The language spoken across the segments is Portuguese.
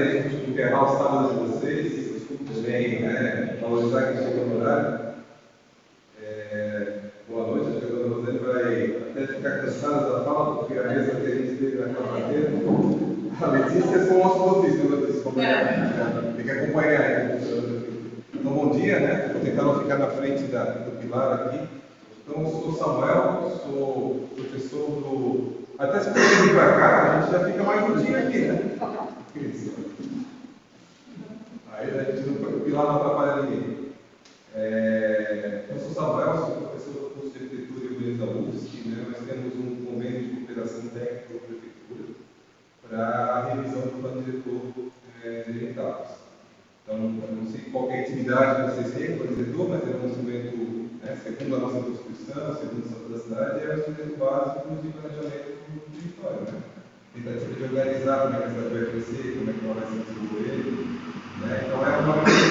aí a gente enterrar os sábados de vocês, também, né, valorizar quem chega no horário. Boa noite, acho que a dona Rosane vai até ficar cansada da fala, porque a mesa que a gente teve na quarta-feira. A Letícia é só o nosso ofício, né, Letícia? Tem que acompanhar. Então, bom dia, né? Vou tentar não ficar na frente do pilar aqui. Então, eu sou Samuel, sou professor do... Até se você vir para cá, a gente já fica mais um dia aqui, né? Aí a gente o pilar não atrapalha ninguém. Eu sou Samuel, sou professor do curso de Arquitetura e Urbanismo da UFSC, né? Nós temos um convênio de cooperação técnica com a Prefeitura para a revisão do plano diretor de etapas. Então, eu não sei qual é a atividade que vocês têm, plano diretor, mas é um instrumento, né, segundo a nossa Constituição, segundo o Estatuto da Cidade, é um instrumento básico de planejamento do território, né? Tentativa de organizar como é que a cidade vai crescer, como é que ela vai se desenvolver, né? Então, é uma coisa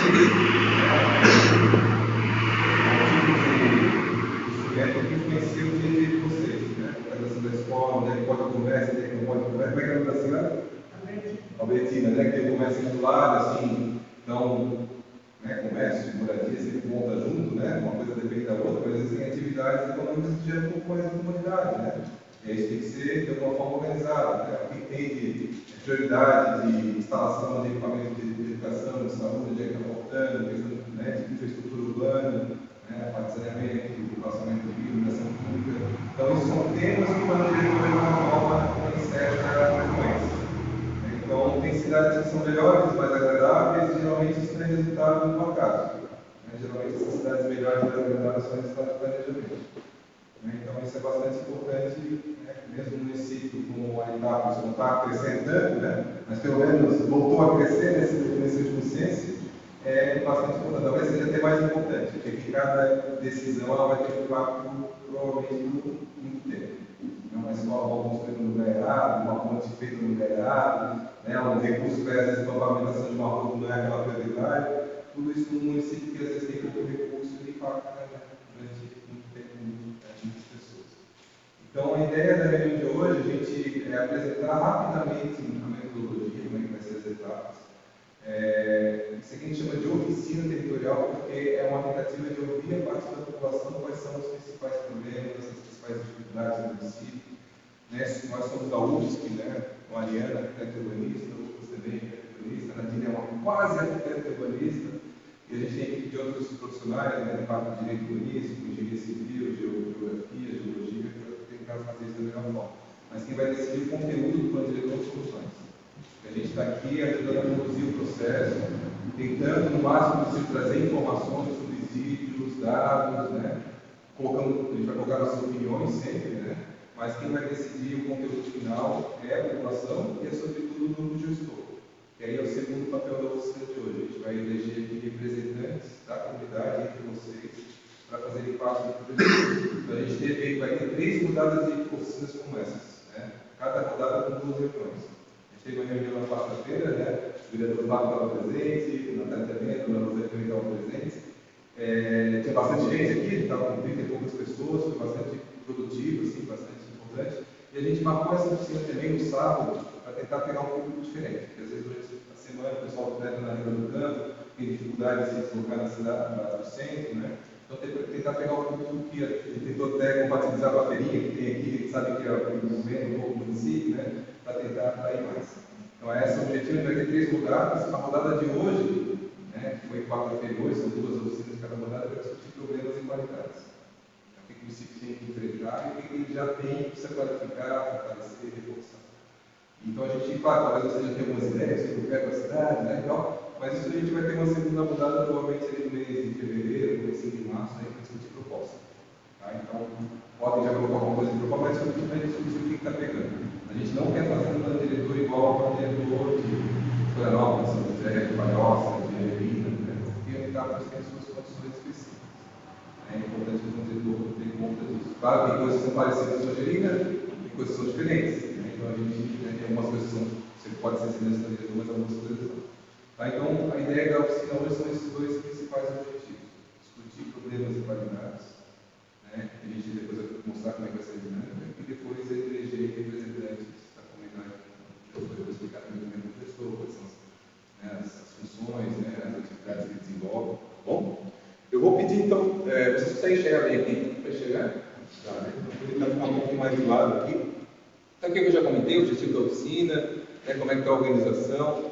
que influencia o dia a dia de vocês, né? A organização da escola, onde é que pode conversa, onde é que não pode conversa. Como é que é o nome da senhora? Albertina, né? Que tem o comércio do lado, assim, então, né, comércio, moradia, sempre monta junto, né? Uma coisa depende da outra, mas existem atividades econômicas que geram um pouco mais de comunidade, né? E isso tem que ser de alguma forma organizado, né? O que tem de prioridade de instalação de equipamento de educação, de saúde, onde é que está faltando, questão, né, de infraestrutura urbana, né, parte de saneamento, relacionamento de iluminação pública. Então, esses são temas que o plano diretor de alguma forma insere na frequência. Então, tem cidades que são melhores, mais agradáveis, e geralmente isso tem resultado no acaso. Geralmente, essas cidades melhores e mais agradáveis são resultados de planejamento. Então, isso é bastante importante, né? Mesmo no município como o Aritá, isso não está crescendo tanto, né? Mas pelo menos voltou a crescer nesse último censo, é bastante importante. Talvez seja até mais importante, porque cada decisão ela vai ter um impacto provavelmente muito tempo. Uma escola mal construída no lugar errado, uma ponte feita no lugar errado, né? Um recurso para essa pavimentação de uma rua não é aquela prioridade. Tudo isso num município que às vezes tem pouco recurso e impacta, né? Durante muito tempo, muitas pessoas. Então, a ideia da reunião de hoje é a gente apresentar rapidamente a metodologia, como é que vai ser as etapas. Isso aqui a gente chama de oficina territorial, porque é uma tentativa de ouvir a parte da população quais são os principais problemas, as principais dificuldades do município. Né? Nós somos da UFSC, né? Com a Ariana, arquiteta urbanista, o Lucas também, arquiteta urbanista, a Nadine é uma quase arquiteta urbanista, e a gente tem equipe de outros profissionais, né? Da parte de direito urbanístico, engenharia civil, geografia, geologia, para tentar fazer isso da melhor forma. Mas quem vai decidir o conteúdo do plano diretor são soluções. A gente está aqui ajudando a conduzir o processo, tentando no máximo possível trazer informações, subsídios, dados, né? A gente vai colocar nossas opiniões sempre, né? Mas quem vai decidir o conteúdo final é a população e é sobretudo o grupo gestor. Que aí é o segundo papel da oficina de hoje. A gente vai eleger aqui representantes da comunidade entre vocês para fazerem parte do projeto. Então a gente vai ter 3 rodadas de oficinas como essas, né? Cada rodada com 2 reuniões. Teve uma reunião na quarta-feira, né? O vereador Fábio estava presente, o Natália também, a dona Rosane também estava presente. Tinha bastante gente aqui, estava com 30 e poucas pessoas, foi bastante produtivo, assim, bastante importante. E a gente marcou essa oficina também no sábado para tentar pegar um público diferente, porque às vezes durante a semana o pessoal que está na rua do campo tem dificuldade de se deslocar na cidade, no centro, né? Então, tentar pegar o público que a gente tentou até compatibilizar com a feirinha que tem aqui, a gente sabe que é o governo, um pouco do município, né? Para tentar atrair mais. Então, esse é o objetivo. A gente vai ter 3 rodadas. A rodada de hoje, né, que foi quarta-feira e hoje, são 2 oficinas cada rodada, para discutir problemas e qualidades. O que o município tem que enfrentar e o que ele já tem que precisa qualificar, fortalecer e reforçar. Então, a gente, claro, talvez você já tenha algumas ideias sobre o que é a cidade, né, mas isso a gente vai ter uma segunda rodada, provavelmente seria no mês de fevereiro, no mês de março, aí, para discutir proposta. Tá? Então, podem já colocar alguma coisa em proposta, mas sobretudo vai discutir o que está pegando. A gente não quer fazer um plano diretor igual ao plano diretor de Florianópolis, São José, de Palhoça, de Erechim, né? Porque a etapas têm as suas condições específicas. É importante que o plano diretor tenha conta disso. Claro que tem coisas que são parecidas com a Angelina e coisas que são diferentes. Né? Então, a gente tem algumas coisas que você pode ser semelhantes no diretor, mas algumas coisas não. Tá? Então, a ideia da oficina hoje são esses 2 principais objetivos. Discutir problemas e qualidades, né? A gente depois vai mostrar como é que vai ser a dinâmica, e depois eleger representantes da comunidade. Eu vou explicar também o mesmo gestor, quais são chegar bem aqui? Vai chegar? Tá, né? Vou tentar ficar um pouquinho mais de lado aqui. Então, aqui eu já comentei o objetivo da oficina, né, como é que está a organização. O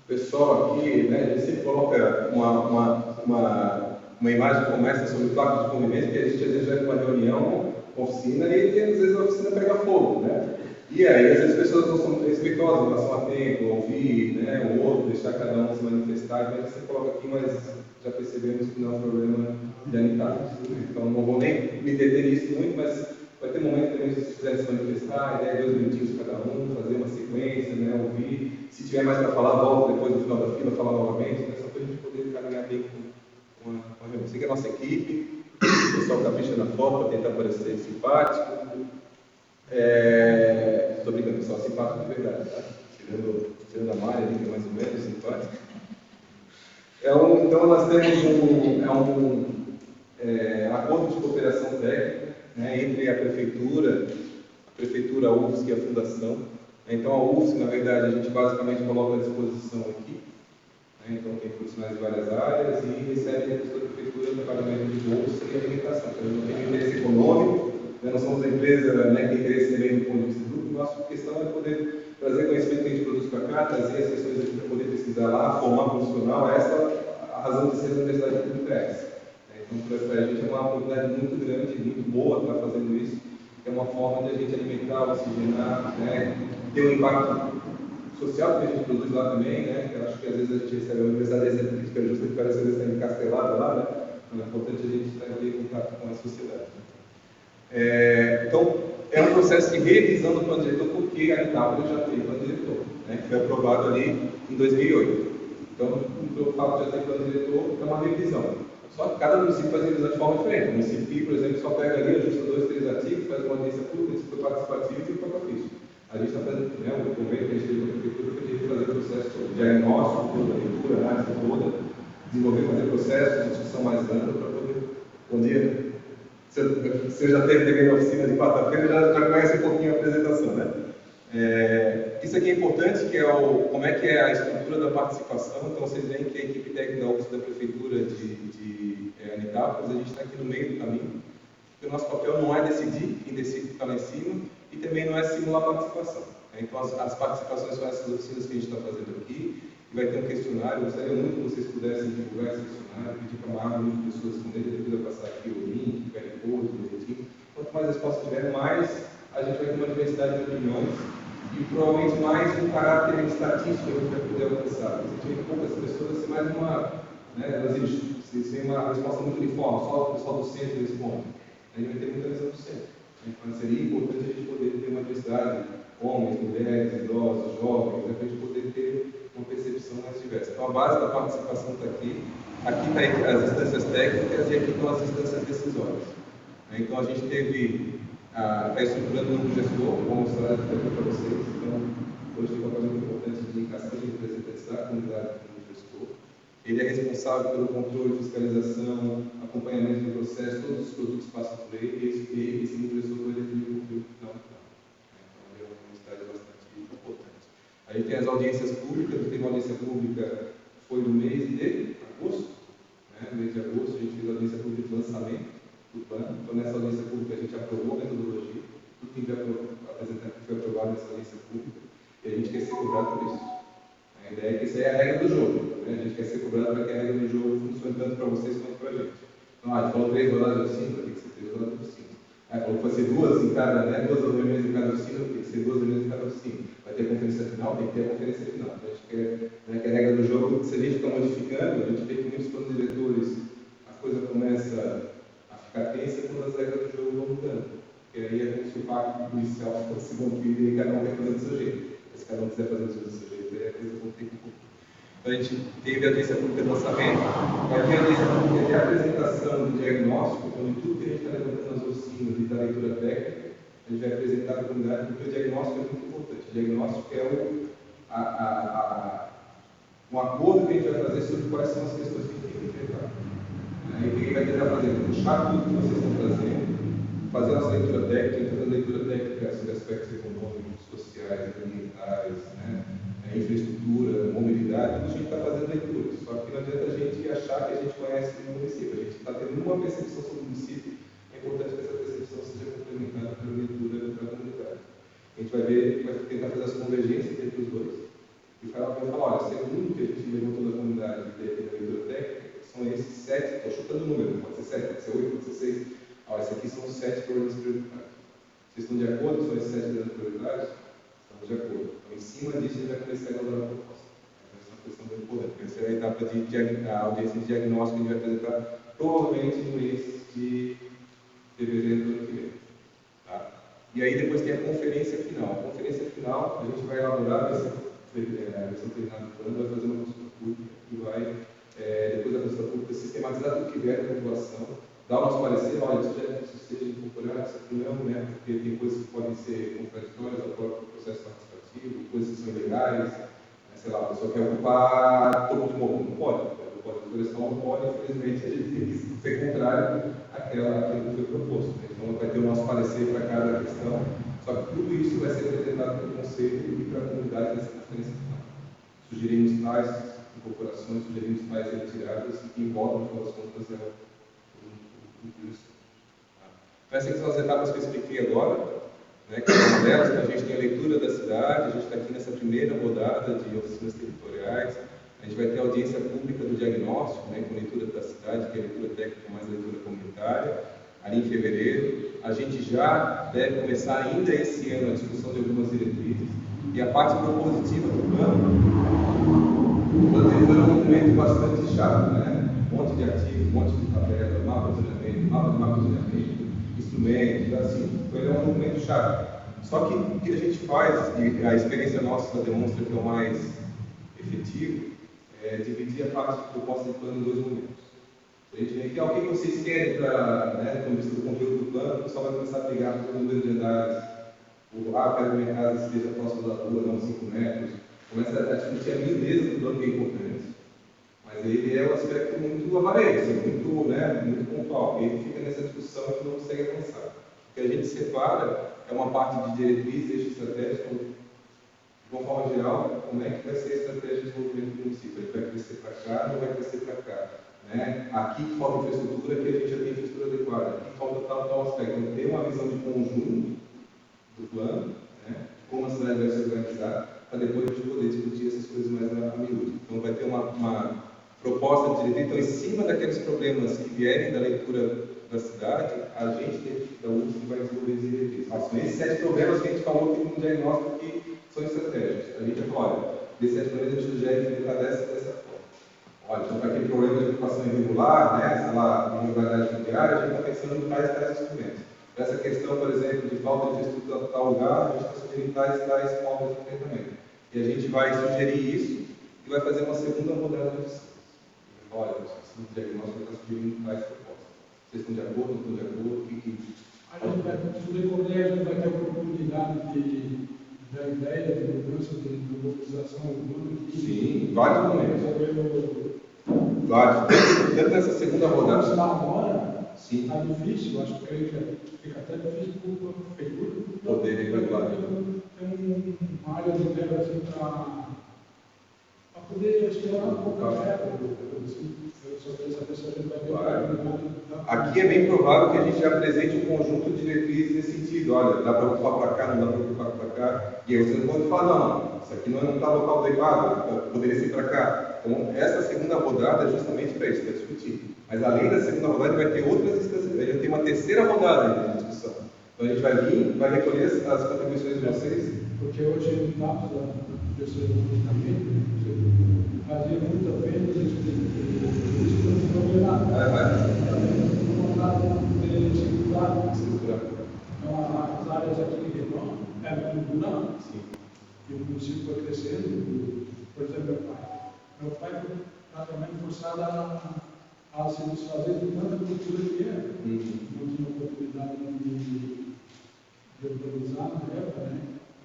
pessoal aqui, né, a gente sempre coloca uma imagem como essa sobre o pacto de convivência, que a gente às vezes vai para uma reunião, uma oficina, e às vezes a oficina pega fogo, né? E aí, às vezes, as pessoas não são respeitosas em relação a tempo, ouvir, né, o outro, deixar cada um se manifestar. Então, você coloca aqui, mas já percebemos que não é um problema de amizade. Então, não vou nem me deter nisso muito, mas vai ter momento também, se quiser se manifestar, a ideia é 2 minutinhos cada um, fazer uma sequência, né, ouvir. Se tiver mais para falar, volta depois no final da fila, falar novamente, né, só para a gente poder caminhar bem com a reunião. Sei que a nossa equipe, o pessoal capricha na foto para tentar parecer simpático. Estou brincando, pessoal, simpático de verdade, tá? Tirando a Maria, que é mais ou menos simpática. Então, nós temos um acordo de cooperação técnica, né, entre a Prefeitura, a UFSC e a Fundação. Então, a UFSC, na verdade, a gente basicamente coloca à disposição aqui. Né, então, tem profissionais de várias áreas e recebe recursos da Prefeitura no pagamento de bolsa e alimentação. Então, não tem interesse econômico. Nós não somos uma empresa, né, que tem interesse também do ponto de vista do grupo. Nossa questão é poder trazer conhecimento que a gente produz para cá, trazer as questões aqui para poder pesquisar lá, formar profissional. Essa é a razão de ser da Universidade Pública. Então, para a gente é uma oportunidade muito grande, muito boa estar fazendo isso. É uma forma de a gente alimentar, oxigenar, né, ter um impacto social que a gente produz lá também, né? Eu acho que às vezes a gente recebe a Universidade de Crítica Justa que parece às vezes está encastelada lá, né? Então, é importante a gente estar em contato com a sociedade. Então, é um processo de revisão do plano diretor, porque a Itápolis já tem plano diretor, né, que foi aprovado ali em 2008. Então, o fato de já ter plano diretor é uma revisão. Só que cada município faz revisão de forma diferente. O município, por exemplo, só pega ali, ajusta 2, 3 artigos, faz uma audiência pública, se for participativo e toca ficha. A gente está fazendo, né, o convênio que a gente teve com a prefeitura para a gente fazer o processo de diagnóstico, toda a leitura, análise toda, desenvolver, fazer processo de discussão mais ampla para poder. Bom dia. Você já teve também na oficina de quarta-feira, já conhece um pouquinho a apresentação, né? Isso aqui é importante, que é como é que é a estrutura da participação. Então, vocês veem que a equipe técnica da UFSC da Prefeitura de Anitápolis, a gente está aqui no meio do caminho. Porque o nosso papel não é decidir, quem decide está lá em cima, e também não é simular a participação. Então, as participações são essas oficinas que a gente está fazendo aqui, e vai ter um questionário. Eu gostaria muito que vocês pudessem divulgar esse questionário, pedir para uma maior número de pessoas responder, depois eu passar aqui o link, o QR Code, o boletim. Quanto mais respostas tiver, mais a gente vai ter uma diversidade de opiniões e provavelmente mais um caráter estatístico que a gente vai poder alcançar. Se tiver poucas pessoas, vai ser mais uma, né, ser uma resposta muito uniforme, só o pessoal do centro responde. A gente vai ter muita visão do centro. Então, seria importante a gente poder ter uma diversidade, homens, mulheres, idosos, jovens, para a gente poder ter uma percepção mais diversa. Então, a base da participação está aqui. Aqui está as instâncias técnicas e aqui estão as instâncias decisórias. Então, a gente está estruturando um grupo gestor, vou mostrar aqui para vocês. Então, hoje tem um papel muito importante de indicação e representantes da comunidade do grupo gestor. Ele é responsável pelo controle, fiscalização, acompanhamento do processo, todos os produtos passam por ele, e esse grupo gestor vai definir o conteúdo final. Então, é uma entidade bastante importante. A gente tem as audiências públicas. Teve uma audiência pública, foi no mês de agosto, né? No mês de agosto a gente fez a audiência pública de lançamento do plano. Então, nessa audiência pública a gente aprovou a metodologia, tudo que a gente vai apresentar aqui foi aprovado nessa audiência pública, e a gente quer ser cobrado por isso. A ideia é que essa é a regra do jogo, né? A gente quer ser cobrado para que a regra do jogo funcione tanto para vocês quanto para a gente. Então, a gente falou 3 rodadas de oficina, tem que ser 3 rodadas de oficina. Falou que vai ser 2 em cada, né? 2 reuniões em cada oficina, tem que ser 2 reuniões em cada oficina. Vai ter a conferência final, tem que ter a conferência final. Então, a gente quer, né, que a regra do jogo, se a gente está modificando, a gente vê que muitos planos diretores, a coisa começa a ficar tensa quando as regras do jogo vão mudando. Porque aí é como se o pacto policial fosse mantido e cada um quer fazer do seu jeito. Mas se cada um quiser fazer do seu jeito, aí a coisa vai ter que mudar. Então, a gente teve a audiência pública de lançamento, vai ter a audiência pública de apresentação do diagnóstico, então, de tudo que a gente está levantando nas oficinas e da leitura técnica, a gente vai apresentar à comunidade, porque o diagnóstico é muito importante. O diagnóstico é um acordo que a gente vai fazer sobre quais são as questões que a gente tem que enfrentar. E o que a gente vai tentar fazer? Puxar tudo que vocês estão trazendo, fazer a nossa leitura técnica, fazer a leitura técnica sobre aspectos econômicos, sociais, ambientais, né? infraestrutura, mobilidade, tudo a gente está fazendo leitura. Só que não adianta a gente achar que a gente conhece o município. A gente está tendo uma percepção sobre o município. É importante que essa percepção seja complementada pela leitura da comunidade. A gente vai ver, vai tentar fazer as convergências entre os dois. E vai falar, olha, segundo que a gente levantou da comunidade da leitura técnica, são esses 7, estou chutando o número, pode ser 7, pode ser 8, pode ser 6. Olha, esses aqui são os 7 problemas prioritários. Vocês estão de acordo? São esses 7 problemas prioritários? Estamos de acordo. Então, em cima disso, a gente vai começar a elaborar a proposta. Essa é uma questão bem importante, porque essa é a etapa de audiência de diagnóstico que a gente vai apresentar, provavelmente no mês de fevereiro do ano que vem. Tá? E aí, depois tem a conferência final. A conferência final, a gente vai elaborar a versão terminada do plano, vai fazer uma consulta pública e vai, depois da consulta pública, sistematizar tudo que vier da população, dar o nosso parecer, olha, isso seja incorporado, isso aqui não, né, porque tem coisas que podem ser contraditórias ao próprio processo participativo, coisas que são ilegais, sei lá, a pessoa quer ocupar todo de morro, não pode, o Código de Florestal não pode, infelizmente a gente tem que ser contrário àquilo que foi proposto. Né? Então vai ter o nosso parecer para cada questão, só que tudo isso vai ser apresentado pelo Conselho e para a comunidade nessa conferência final. Sugerimos tais incorporações, sugerimos tais retiradas que envolvem, no final das contas, tudo isso. Então essas são as etapas que eu expliquei agora, né, que é uma delas, que a gente tem a leitura da cidade, a gente está aqui nessa primeira rodada de oficinas territoriais, a gente vai ter a audiência pública do diagnóstico, né, com leitura da cidade, que é a leitura técnica mais a leitura comunitária, ali em fevereiro. A gente já deve começar ainda esse ano a discussão de algumas diretrizes, e a parte propositiva do plano, o plano é um documento bastante chato, né? Um monte de artigos, um monte de tabela, mapa de zoneamento, instrumentos, assim, ele é um documento chato. Só que o que a gente faz, e a experiência nossa demonstra que é o mais efetivo, é dividir a parte de proposta de plano em dois momentos. A gente vê que o que vocês querem para, né, do ponto de vista do conteúdo do plano, o pessoal vai começar a brigar pelo número de andares. Eu quero que minha casa esteja próxima da rua, não 5 metros. Começa a discutir a beleza do plano, que é importante. Mas ele é um aspecto muito aparente, muito, né, muito pontual. E ele fica nessa discussão que não consegue avançar. O que a gente separa é uma parte de diretriz, eixo estratégico, de uma forma geral, como é que vai ser a estratégia de desenvolvimento do município. Ele vai crescer para cá, não vai crescer para cá. Né? Aqui que falta infraestrutura, aqui a gente já tem infraestrutura adequada. Aqui falta tal aspecto. Então, tem uma visão de conjunto do plano, né? Como a cidade vai se organizar, para depois a gente poder discutir essas coisas mais a miúdo. Então, vai ter uma proposta de direito. Então, em cima daqueles problemas que vierem da leitura da cidade, a gente, dentro da UFSC, vai desenvolver as diretrizes. São esses 7 problemas que a gente falou que no diagnóstico que são estratégicos. A gente vai falar, olha, desses 7 problemas a gente sugere enfrentar dessa forma. Olha, então, para aquele problema de ocupação irregular, né, sei lá, irregularidade fundiária, a gente está pensando em tais instrumentos. Para essa questão, por exemplo, de falta de infraestrutura em tal lugar, a gente está sugerindo tais formas de enfrentamento. E a gente vai sugerir isso e vai fazer uma segunda rodada de discussão. Olha, o diagnóstico está sugerindo tais propostas. Vocês estão de acordo? Não estão de acordo? A gente vai, se decorrer, a gente vai ter a oportunidade da ideia de mudança de mobilização urbana. Sim, vários momentos. Vários. Dentro dessa segunda rodada. Está agora, sim. Está difícil, acho que fica até difícil para a prefeitura. Poder regular. Tem uma área de terra assim para poder explorar um pouco a terra. Aqui é bem provável que a gente apresente um conjunto de diretrizes nesse sentido. Olha, dá para ocupar para cá, não dá para ocupar para cá. E aí você não pode falar, não, isso aqui não está local adequado, poderia ser para cá. Então, essa segunda rodada é justamente para isso, para discutir. Mas além da segunda rodada, vai ter outras instâncias, a gente tem uma terceira rodada de discussão. Então a gente vai vir, vai recolher as contribuições de vocês. Porque hoje no caso da pessoa do fazia muita venda de isso não foi nada. Então, as áreas aqui em Redon eram tudo não. E o município foi crescendo. Por exemplo, meu pai foi praticamente forçado a se desfazer de tanta cultura que era. Não tinha oportunidade de organizar na época, né?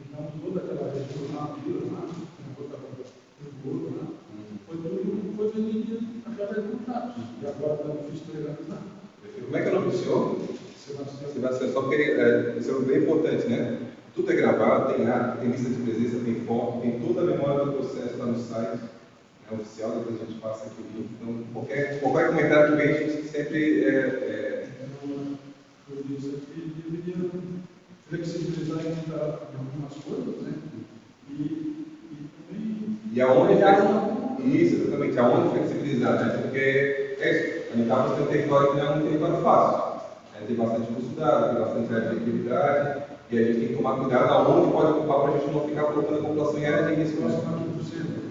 Então, toda aquela região lá, foi vendido através de contratos. E agora está difícil de legalizar. Como é que é o nome do senhor? Sebastião. Só queria, isso é bem importante, né? tudo é gravado, tem arte, tem lista de presença, tem foto, tem toda a memória do processo lá no site oficial, depois a gente passa aqui o link. Então, qualquer comentário que vem, a gente sempre Eu disse que deveria flexibilizar em algumas coisas, né? E aonde isso, exatamente, aonde flexibilizar, né? Porque é isso, a gente está mostrando um território que não é um território fácil. Tem bastante custo dado, tem bastante área de atividade, e a gente tem que tomar cuidado aonde pode ocupar para a gente não ficar colocando a população em área de risco. Nós estamos aqui por cento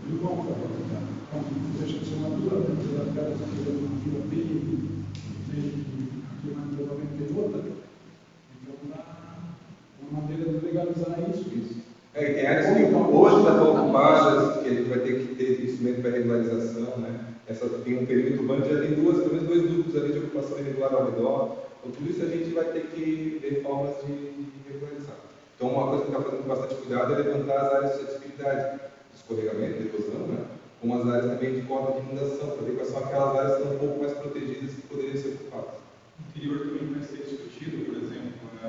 do bom para aproveitar. Então, deixa de ser uma dura, dentro da casa que eu não vivo bem, aqui mais provavelmente tem outra. Então, dá uma maneira de legalizar isso. E tem áreas que hoje já estão ocupadas, que a gente vai ter que ter instrumento para regularização, né? Tem um perímetro urbano que já tem pelo menos dois grupos ali de ocupação irregular ao redor. Então, tudo isso a gente vai ter que ver formas de regularizar. Então, uma coisa que está fazendo com bastante cuidado é levantar as áreas de suscetibilidade, de escorregamento, de erosão, né? Como as áreas também de cota de inundação, para ver quais são aquelas áreas que estão um pouco mais protegidas que poderiam ser ocupadas. O interior também vai ser discutido, por exemplo, vou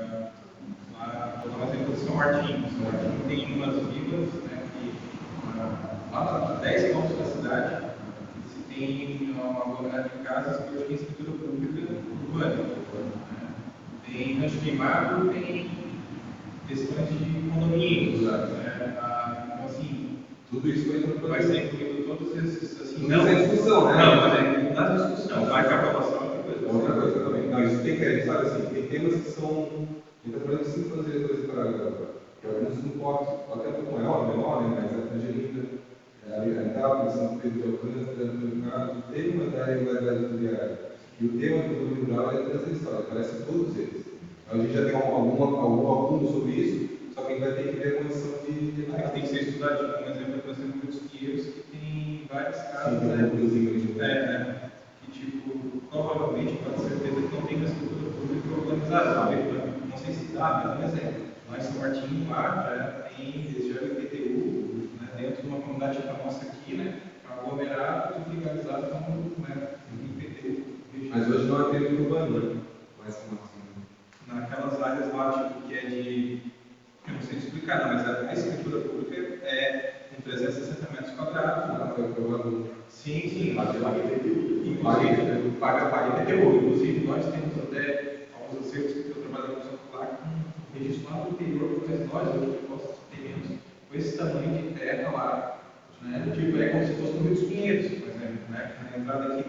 dar um exemplo de São Martinho. São Martinho tem umas vilas, né, que lá a 10 quilômetros da cidade, se tem uma aglomerada de casas que hoje tem estrutura pública urbana. Né? Tem rancho queimado, tem questões de condomínios. Né? Então, assim, tudo isso vai ser incluído todos esses. Assim, não é discussão, né? Não, mas é na discussão. Vai que a aprovação é outra coisa. Outra coisa também. Não, isso tem que, a gente sabe assim, tem temas que são. A gente está falando de 5 anos de diretores literários agora. Que alguns não podem, até um pouco maior, menor, né? Mas a Angelina, a Ariantal, São Pedro de Alcântara, Antônio Carlos, tem uma da regularidade imobiliária. E o tema do condomínio rural é transversal, aparece em todos eles. Então, a gente já tem algum aluno sobre isso, só que a gente vai ter que ver a condição de. Tem que ser estudado, tipo, um exemplo, por exemplo, dos Pinheiros, que tem várias casas, sim, né? Né? Que, tipo, provavelmente, com certeza, que não tem uma estrutura pública organizada. Não sei se dá, mas um exemplo. Lá em São Martinho, lá, já tem, eles já IPTU, né, dentro de uma comunidade como a nossa aqui, né? Aglomerado, tudo legalizado como, né, IPTU. Mas hoje não é perímetro urbano, né? Mais como assim. Naquelas áreas lá, tipo, que é de. Eu não sei explicar, não, mas a escritura pública é com 360 metros quadrados. Foi aprovado. Sim. Paga IPTU. Inclusive, paga IPTU. Inclusive, nós temos até alguns acertos que eu trabalho com o celular com registro lá no interior, mas nós, hoje, nós temos com esse tamanho de terra lá. Né? Tipo, é como se fosse no Rio dos Pinheiros, por exemplo, né? Na entrada aqui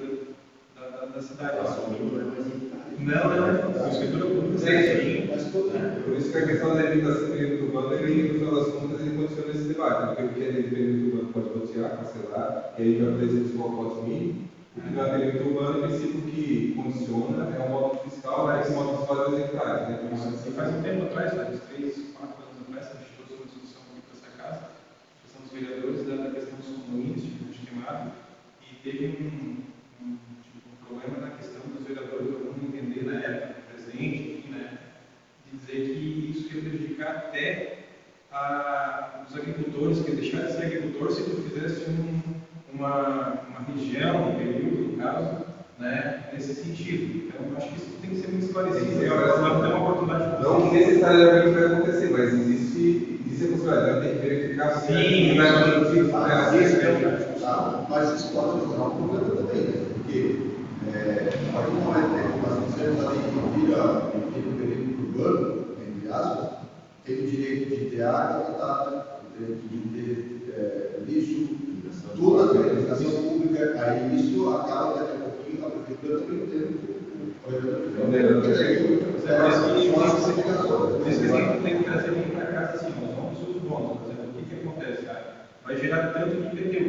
da cidade. Não, a escritura pública é por isso que a questão da limitação do perímetro urbano, ele, no final das contas, ele condiciona esse debate, porque o que é dentro do perímetro urbano pode lotear, cancelar, e aí já apresenta o pacote mínimo. O que não é perímetro urbano, em princípio, que condiciona é o módulo fiscal, né? Esse módulo fiscal é 2 hectares, né? E faz um tempo atrás, uns 3, 4 anos atrás, a gente trouxe uma discussão aqui para essa casa, a questão dos vereadores, da questão dos condomínios, de queimado, e teve um problema na questão dos vereadores, alguns entender na época, presidente, enfim, né, de dizer que isso ia prejudicar até os agricultores, que deixar de ser agricultor se tu fizesse uma região, um período, no caso, né, nesse sentido. Então, acho que isso tem que ser muito esclarecido. Ela tem uma oportunidade. Não que necessariamente vai acontecer, mas existe a possibilidade, tem que verificar se vai acontecer. Mas isso pode tornar um problema também, né? Porque a partir do momento que nós fizemos ali que vira um perímetro urbano, entre aspas, tem o direito de ter água tratada, o direito de ter lixo, toda a organização pública, aí isso acaba daqui a pouquinho a prefeitura também tendo Por isso que tem que trazer bem para casa assim, os bons e os bons. Por exemplo, o que acontece, cara? Vai gerar tanto de IPTU.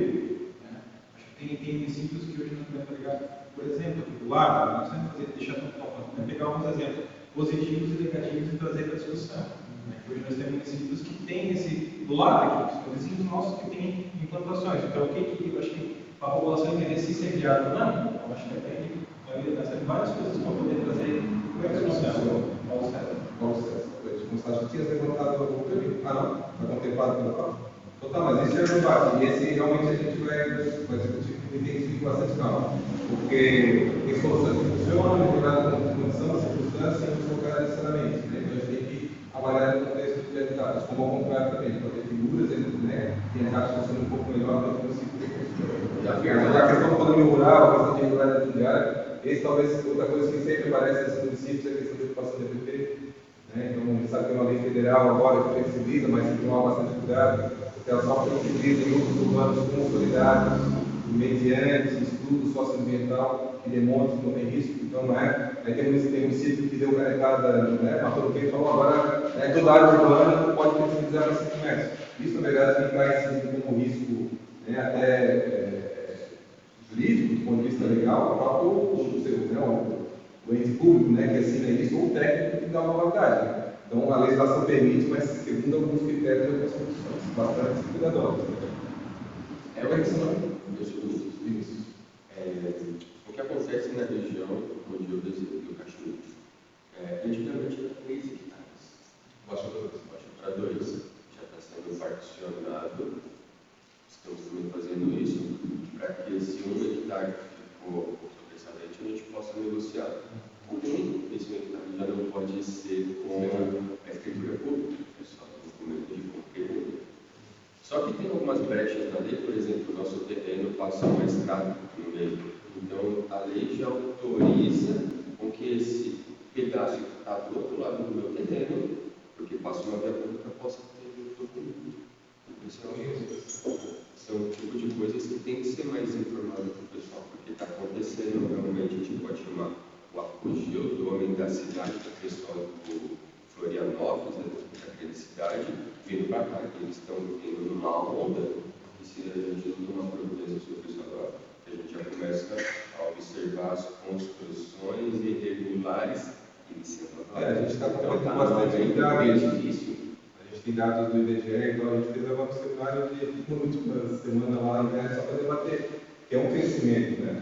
Né? Acho que tem municípios que hoje não podem pegar, por exemplo, aqui do lado, não precisa deixar tudo falando, mas pegar alguns exemplos positivos e negativos e trazer para a discussão. Né? Hoje nós temos municípios que têm esse, do lado aqui, que são vizinhos nossos que têm implantações. Então, o que eu acho que a população entender se isso é viável ou não, eu acho que tem várias coisas para poder trazer para a discussão. Paulo César. Como você tinha levantado o caminho. Ah, não? Está contemplado pela pauta? Então, tá, mas esse é o debate. E esse realmente a gente vai discutir e tem que discutir bastante calma. Porque tem soluções que funcionam, tem condição, circunstância, e não são caras necessariamente. Né? Então, a gente tem que avaliar o contexto de habitats, como ao contrário também, pode ter figuras, né, tem habitats que funcionam um pouco melhor do que o município. A questão do condomínio rural, a questão de regularidade fundiária, esse talvez outra coisa que sempre aparece nesses municípios é a questão de ocupação de EPP. Né? Então, a gente sabe que é uma lei federal agora que flexibiliza, mas tem que tomar bastante cuidado, porque ela só flexibiliza em grupos urbanos consolidados, mediante estudo socioambiental que demonstra que não tem risco. Então, não é. Aí tem um município que deu canetada, né, matou o peito e falou: agora toda a área urbana pode flexibilizar para esse comércio. Isso, na verdade, fica em como risco, né, até jurídico, do ponto de vista legal, o próprio o ente público, né, que assina isso, ou o técnico que dá uma validade. Né? Então, a legislação permite, mas segundo alguns critérios e algumas condições bastante cuidadosas. É uma questão isso. O que acontece na região onde eu desenvolvi o Cachoeiro? Antigamente era 3 hectares. Baixa para 2. Já está sendo particionado. Estamos também fazendo isso para que esse 1 hectare que ficou sobressalente a gente possa negociar. Porém, esse 1 hectare já não pode ser com a escritura pública, é só o documento de compra. Só que tem algumas brechas na lei, por exemplo, o nosso terreno passa uma estrada no meio. Então, a lei já autoriza com que esse pedaço que está do outro lado do meu terreno, porque passa uma via pública, possa ter um documento. São o tipo de coisas que tem que ser mais informado para o pessoal, porque está acontecendo realmente, a gente pode chamar o apogeu do homem da cidade, do pessoal do Florianópolis, da grande cidade, vindo para cá, que eles estão vindo numa onda, e se a gente não tomar providência sobre isso agora, a gente já começa a observar as construções irregulares iniciando agora. A gente está com bastante difícil. A gente tem dados do IBGE, então a gente fez um seminário na última semana lá em Goiás só para debater, que é um crescimento, né?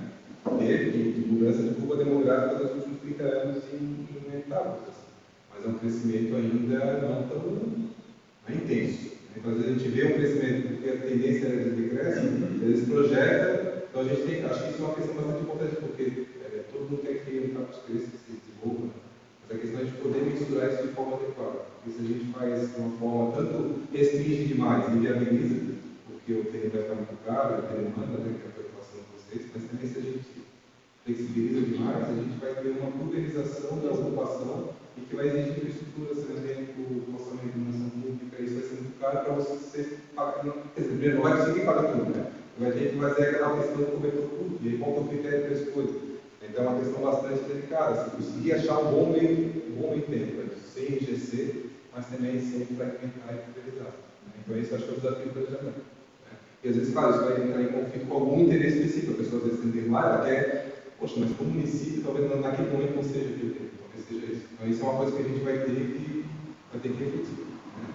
De mudança de curva demográfica dos últimos 30 anos imentáveis. Mas é um crescimento ainda não tão intenso. Então, às vezes a gente vê um crescimento, porque a tendência é de decréscimo, eles projetam. Então, a gente tem, acho que isso é uma questão bastante importante, porque todo mundo quer que o campus cresça, que se desenvolva, mas a questão é de poder mensurar isso de forma adequada. Porque se a gente faz de uma forma, tanto restringe demais e viabiliza, porque o terreno vai ficar muito caro, a demanda, né, que é a preocupação de vocês, mas também se a gente flexibiliza demais, a gente vai ter uma pulverização da ocupação e que vai exigir infraestrutura, saneamento, orçamento de iluminação pública, isso vai ser muito caro para você pagar. Quer dizer, primeiro, não vai conseguir pagar tudo, né? Vai ter que fazer aquela questão do cobertor público, e aí qual é o critério para escolha. Então é uma questão bastante delicada, se conseguir achar um bom meio tempo, sem enriquecer, mas também sem fragmentar e pulverizar. Né? Então esse acho que é o desafio do planejamento. Né? E às vezes, claro, isso vai entrar em conflito com algum interesse específico, a pessoa às vezes tem lá, ela quer, poxa, mas como município, talvez naquele momento não seja aquilo que talvez seja isso. Então isso é uma coisa que a gente vai ter que refletir. Né?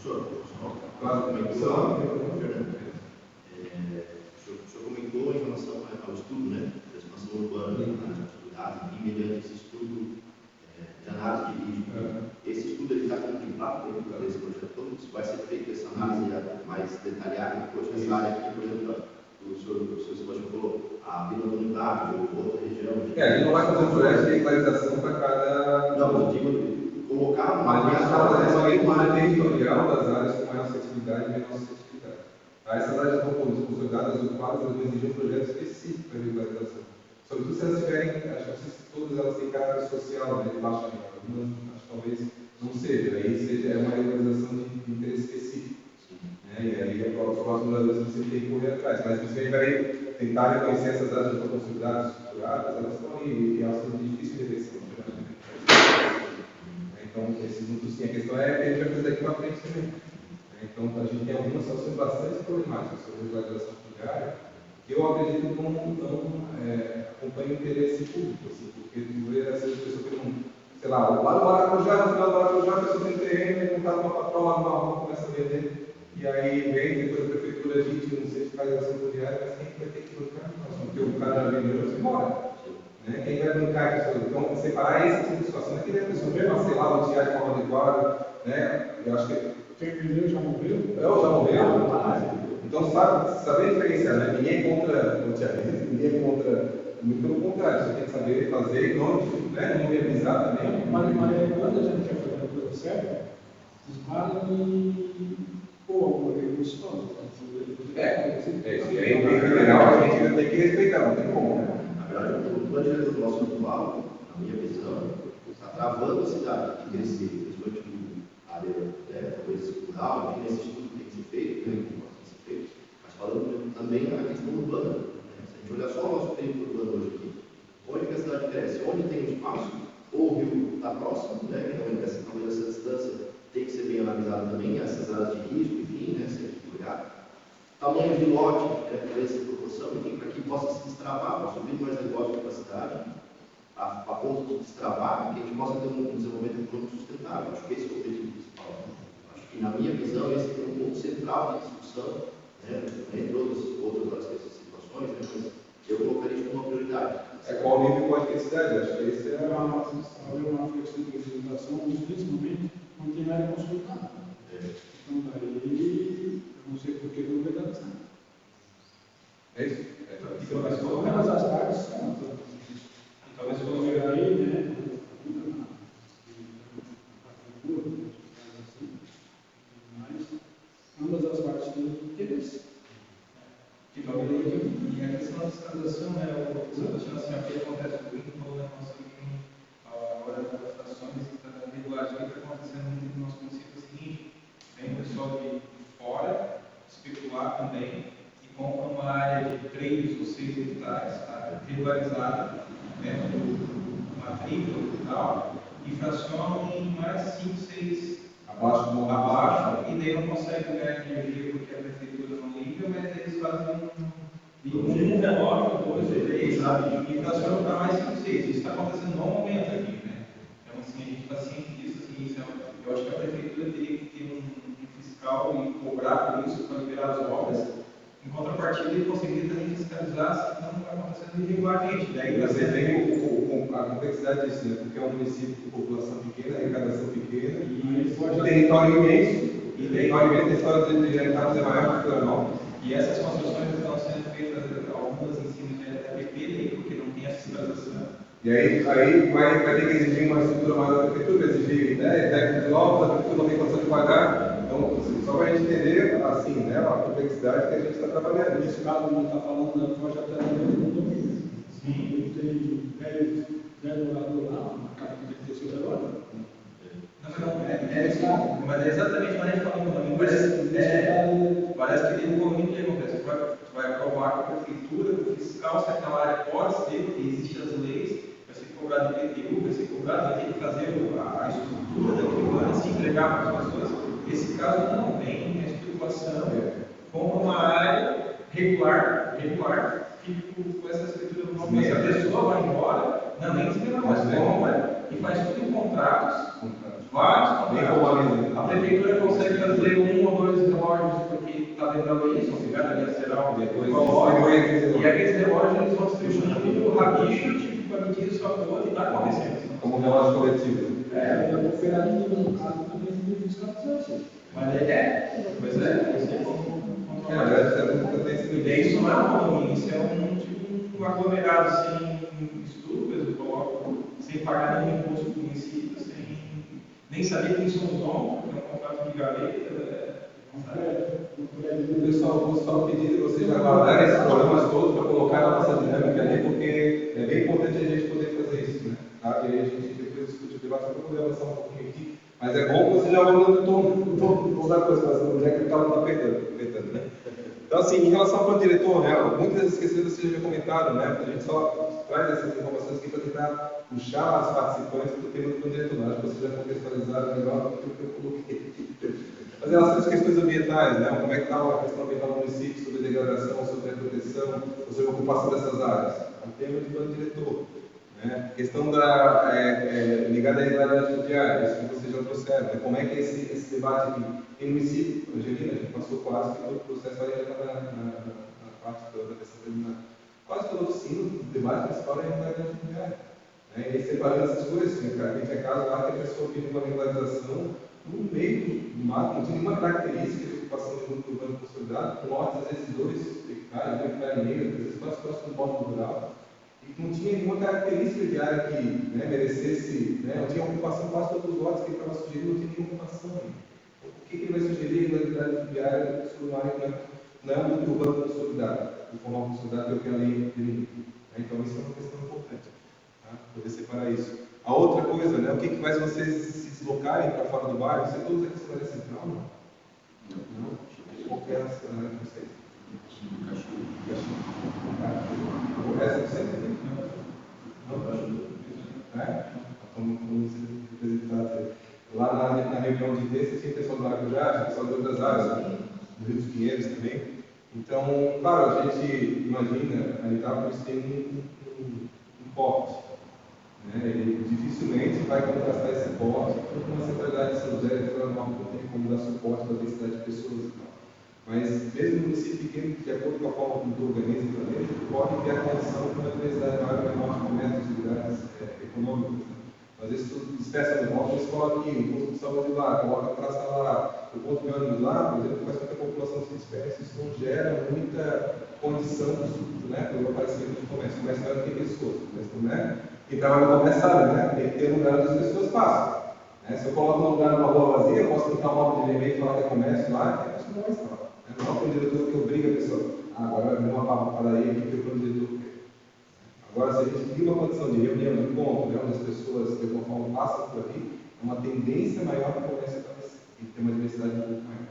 Professor, claro, o senhor comentou em relação ao estudo, né, da expansão urbana, análise de atividades, e mediante esse estudo de análise de risco, esse estudo está contemplado dentro desse projeto todo? Se vai ser feita essa análise mais detalhada, depois essa área aqui, por exemplo, o senhor Sebastião falou, a Vila da Unidade ou outra região. A gente não vai fazer um projeto de regularização para cada. Não, eu digo, colocar uma. Mas a gente está fazendo uma leitura territorial das áreas com maior sensibilidade e menor sensibilidade. Essas áreas estão consolidadas, ocupadas, elas vão exigir um projeto específico para regularização. Sobretudo se elas tiverem, acho que todas elas têm caráter social, né, de baixa renda. Algumas, acho que talvez não seja. Aí seja uma regularização de interesse específico. Né? E aí os próximos moradores vão sempre ter que correr atrás. Mas se você vai tentar reconhecer essas áreas que estão consolidadas, estruturadas, elas estão ali e elas são de difícil reversão. Então, esses números, sim, a questão é que a gente vai fazer daqui para frente também. Então, a gente tem algumas situações bastante problemáticas sobre a regularização fundiária, que eu acredito que não acompanha o interesse público, assim, porque às vezes a pessoa tem sei lá, lá no Maracujá, no final do Maracujá, a pessoa tem terreno, tem contato com uma patroa lá numa rua, começa a vender, e aí vem, depois a prefeitura diz que não sei se faz ação fundiária, mas quem vai ter que bancar? Porque o cara já vendeu, você mora. Né? Quem vai bancar isso? Então, separar esse tipo de situação, é que a pessoa vai parcelar, lotear de forma adequada, né? Eu acho que quem vendeu já morreu? Já morreu. Então, saber diferenciar, né? Ninguém é contra o loteamento, ninguém é contra. Muito pelo contrário, você tem que saber fazer e não viabilizar também. Mas quando a gente quer fazer a coisa certa, esbarra e pô, eu estou. É isso. E aí, em federal, a gente ainda tem que respeitar, não tem como, né? Na verdade, o plano diretor nosso atual, na minha visão, está travando a cidade de crescer, principalmente na área talvez rural, enfim, esse estudo que tem que ser feito, né, que pode ser feito, mas falando também na questão urbana. Né? Se a gente olhar só o nosso perímetro urbano hoje aqui, onde que a cidade cresce? Onde tem um espaço, ou o rio está próximo, né, então talvez essa distância tem que ser bem analisada também, essas áreas de risco, enfim, né, sempre que olhar. Tamanho de lote, essa proporção, enfim, para que possa se destravar, possa subir mais negócios para a cidade, a ponto de destravar, que a gente possa ter um desenvolvimento econômico sustentável. Acho que esse é o objetivo principal. Acho que, na minha visão, esse é um ponto central de discussão, né, entre outras situações, né, mas eu colocaria isso como uma prioridade. Qual nível pode ter cidade? Acho que esse é Uma flexibilização, principalmente, não tem área consultada. Então, daí, eu não sei por que não vai dar certo. É isso? Todas as partes são. Talvez eu Talvez coloque aí, né? Mas ambas as partes têm interesse. que talvez e a questão da fiscalização, né? O Sebastião assim, aqui acontece muito no nosso agora das estações da regulagem que está acontecendo muito no nosso município é o seguinte, vem o pessoal de fora especular também e compra uma área de 3 ou 6 hectares, tá? Regularizada, dentro de uma matrícula e tal, e fracionam em mais 5, 6 abaixo, e daí não consegue ganhar energia porque a prefeitura não liga, mas eles fazem um relógio, 2 ou 3, sabe? E fracionam para mais 5, 6. Isso está acontecendo no momento aqui, né? Então, assim, a gente está ciente disso, assim, isso eu acho que a prefeitura teria que ter um fiscal e cobrar por isso para liberar as obras. Em contrapartida, ele conseguiria também fiscalizar se não está acontecendo irregularmente. Daí você tem a complexidade disso, né? Porque é um município com população pequena, arrecadação pequena, e território imenso, e território imenso, a história de Arrecadados é maior que Florianópolis. E essas construções estão sendo feitas, algumas em cima de APP, porque não tem a fiscalização. E aí vai ter que exigir uma estrutura maior da prefeitura, exigir 10 quilômetros, a prefeitura não tem condição de pagar. Então, só para a gente entender, assim, né, a complexidade que a gente está trabalhando. Nesse caso, não está falando da projeto da condomínio. Sim. Tem 10 moradores lá, uma casa que tem que ter seu relógio. Mas é exatamente quando a gente fala em condomínio, parece que tem um condomínio que acontece. Tu vai aprovar com a prefeitura, com o fiscal, se aquela área pode ser, porque existem as leis, vai ser cobrado IPTU, vai ser cobrado, vai ter que fazer a estrutura daquilo antes de entregar para as pessoas. Esse caso não tem a especulação, compra uma área regular, fica com essa escritura do nome. Se a pessoa vai embora, não nem se mas compra e faz tudo em contratos. Vários contratos. A prefeitura consegue fazer 1 ou 2 relógios porque está dentro da lei, são obrigados a gerar depois e aqueles relógios eles vão distribuindo o rabicho tipo para medir o seu valor e está acontecendo. Como relógio coletivo. Eu operar no caso também de fiscalização. Mas pois é, isso não é um condomínio, isso é um aglomerado sem estudo, eu coloco, sem pagar nenhum imposto do município, nem saber quem são os donos, porque é um contrato de gaveta. O pessoal pedindo vocês aguardarem esses programas todos para colocar na nossa dinâmica ali, porque é bem importante a gente poder fazer isso, né? Tá? E aí a gente depois discute o debate para poder avançar um pouquinho aqui. Mas é bom que você já vá dando tom da coisa, mas onde é que o carro está apertando, né? Então, assim, em relação ao plano diretor, né, muitas dessas questões vocês já comentaram, né? A gente só traz essas informações aqui para tentar puxar as participantes para o tema do plano diretor. Acho que vocês já contextualizaram melhor do que eu coloquei. Mas em relação às questões ambientais, né? Como é que está a questão ambiental do município, sobre a degradação, sobre a proteção, sobre a ocupação dessas áreas? É um tema de plano diretor. Né? Questão ligada à irregularidade fundiária, isso que vocês já trouxeram. Né? Como é que é esse debate aqui? Tem município, Angelina, a gente passou quase que todo o processo aí na parte da questão preliminar. Quase toda a oficina, o debate principal é a irregularidade fundiária. Né? E aí separando essas coisas, tem casos lá que a pessoa pediu uma regularização no meio do mato, não tinha nenhuma característica de ocupação de grupo urbano consolidado, com lotes às vezes 2 hectares, 1,5 hectares, às vezes quase próximo do bordo rural. e não tinha nenhuma característica de área que, né, merecesse, né, não tinha ocupação, quase todos os lotes que ele estava sugerindo não tinha nenhuma ocupação. Então, por que ele vai sugerir irregularidade fundiária sobre uma área que não é um urbano consolidado, o formal consolidado que eu tenho ali delimita? Então, isso é uma questão importante, tá? Poder separar isso. A outra coisa, né, o que faz vocês se deslocarem para fora do bairro? Você todos aqui são área central, não? Não. Qual que é a área de vocês? O resto do centro? Não? É? Vamos representar. Lá na reunião de terça tinha pessoal do Maracujá, pessoal de outras áreas, do Rio dos Pinheiros também. Então, claro, a gente imagina, a Itápolis tem um porte. Né? Ele dificilmente vai contrastar esse porte com uma centralidade de São José de Florianópolis, não tem como dar suporte para a densidade de pessoas e tal. Mas, mesmo no município pequeno, de acordo com a forma como tu organiza o planeta, pode ter a condição com uma densidade maior ou menor de comércio, atividades econômicas. Né? Às vezes, tu dispersa no norte, você coloca aqui, o posto de saúde lá, coloca a praça lá, o ponto de ônibus lá, por exemplo, faz com que a população se disperse. Isso não gera muita condição, né, para o aparecimento do comércio. O comércio não tem pessoas, né? Quem trabalha no comércio sabe, né? Tem que ter um lugar onde as pessoas passam. Né? Se eu coloco um lugar numa rua vazia, eu posso pintar um mapa de e-mail e falar que é comércio lá, a pessoa não vai estar. Não é o plano diretor que obriga a pessoa. Agora vai abrir uma padaria aqui que o plano diretor quer. Agora, se a gente cria uma condição de reunião, de encontro, né, onde as pessoas de alguma forma passam por ali, é uma tendência maior para o comércio aparecer e ter uma diversidade um pouco maior.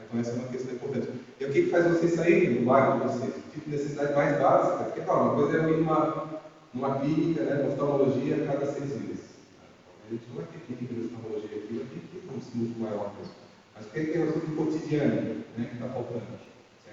Então, essa é uma questão importante. E o que faz vocês saírem do bairro de vocês? Tipo de necessidade mais básica? Porque, claro, uma coisa é eu ir numa clínica, né, de oftalmologia a cada 6 meses. A gente não vai ter clínica de oftalmologia aqui, vai ter que ter um muito maior mesmo. Mas o que é o cotidiano, né, que está faltando?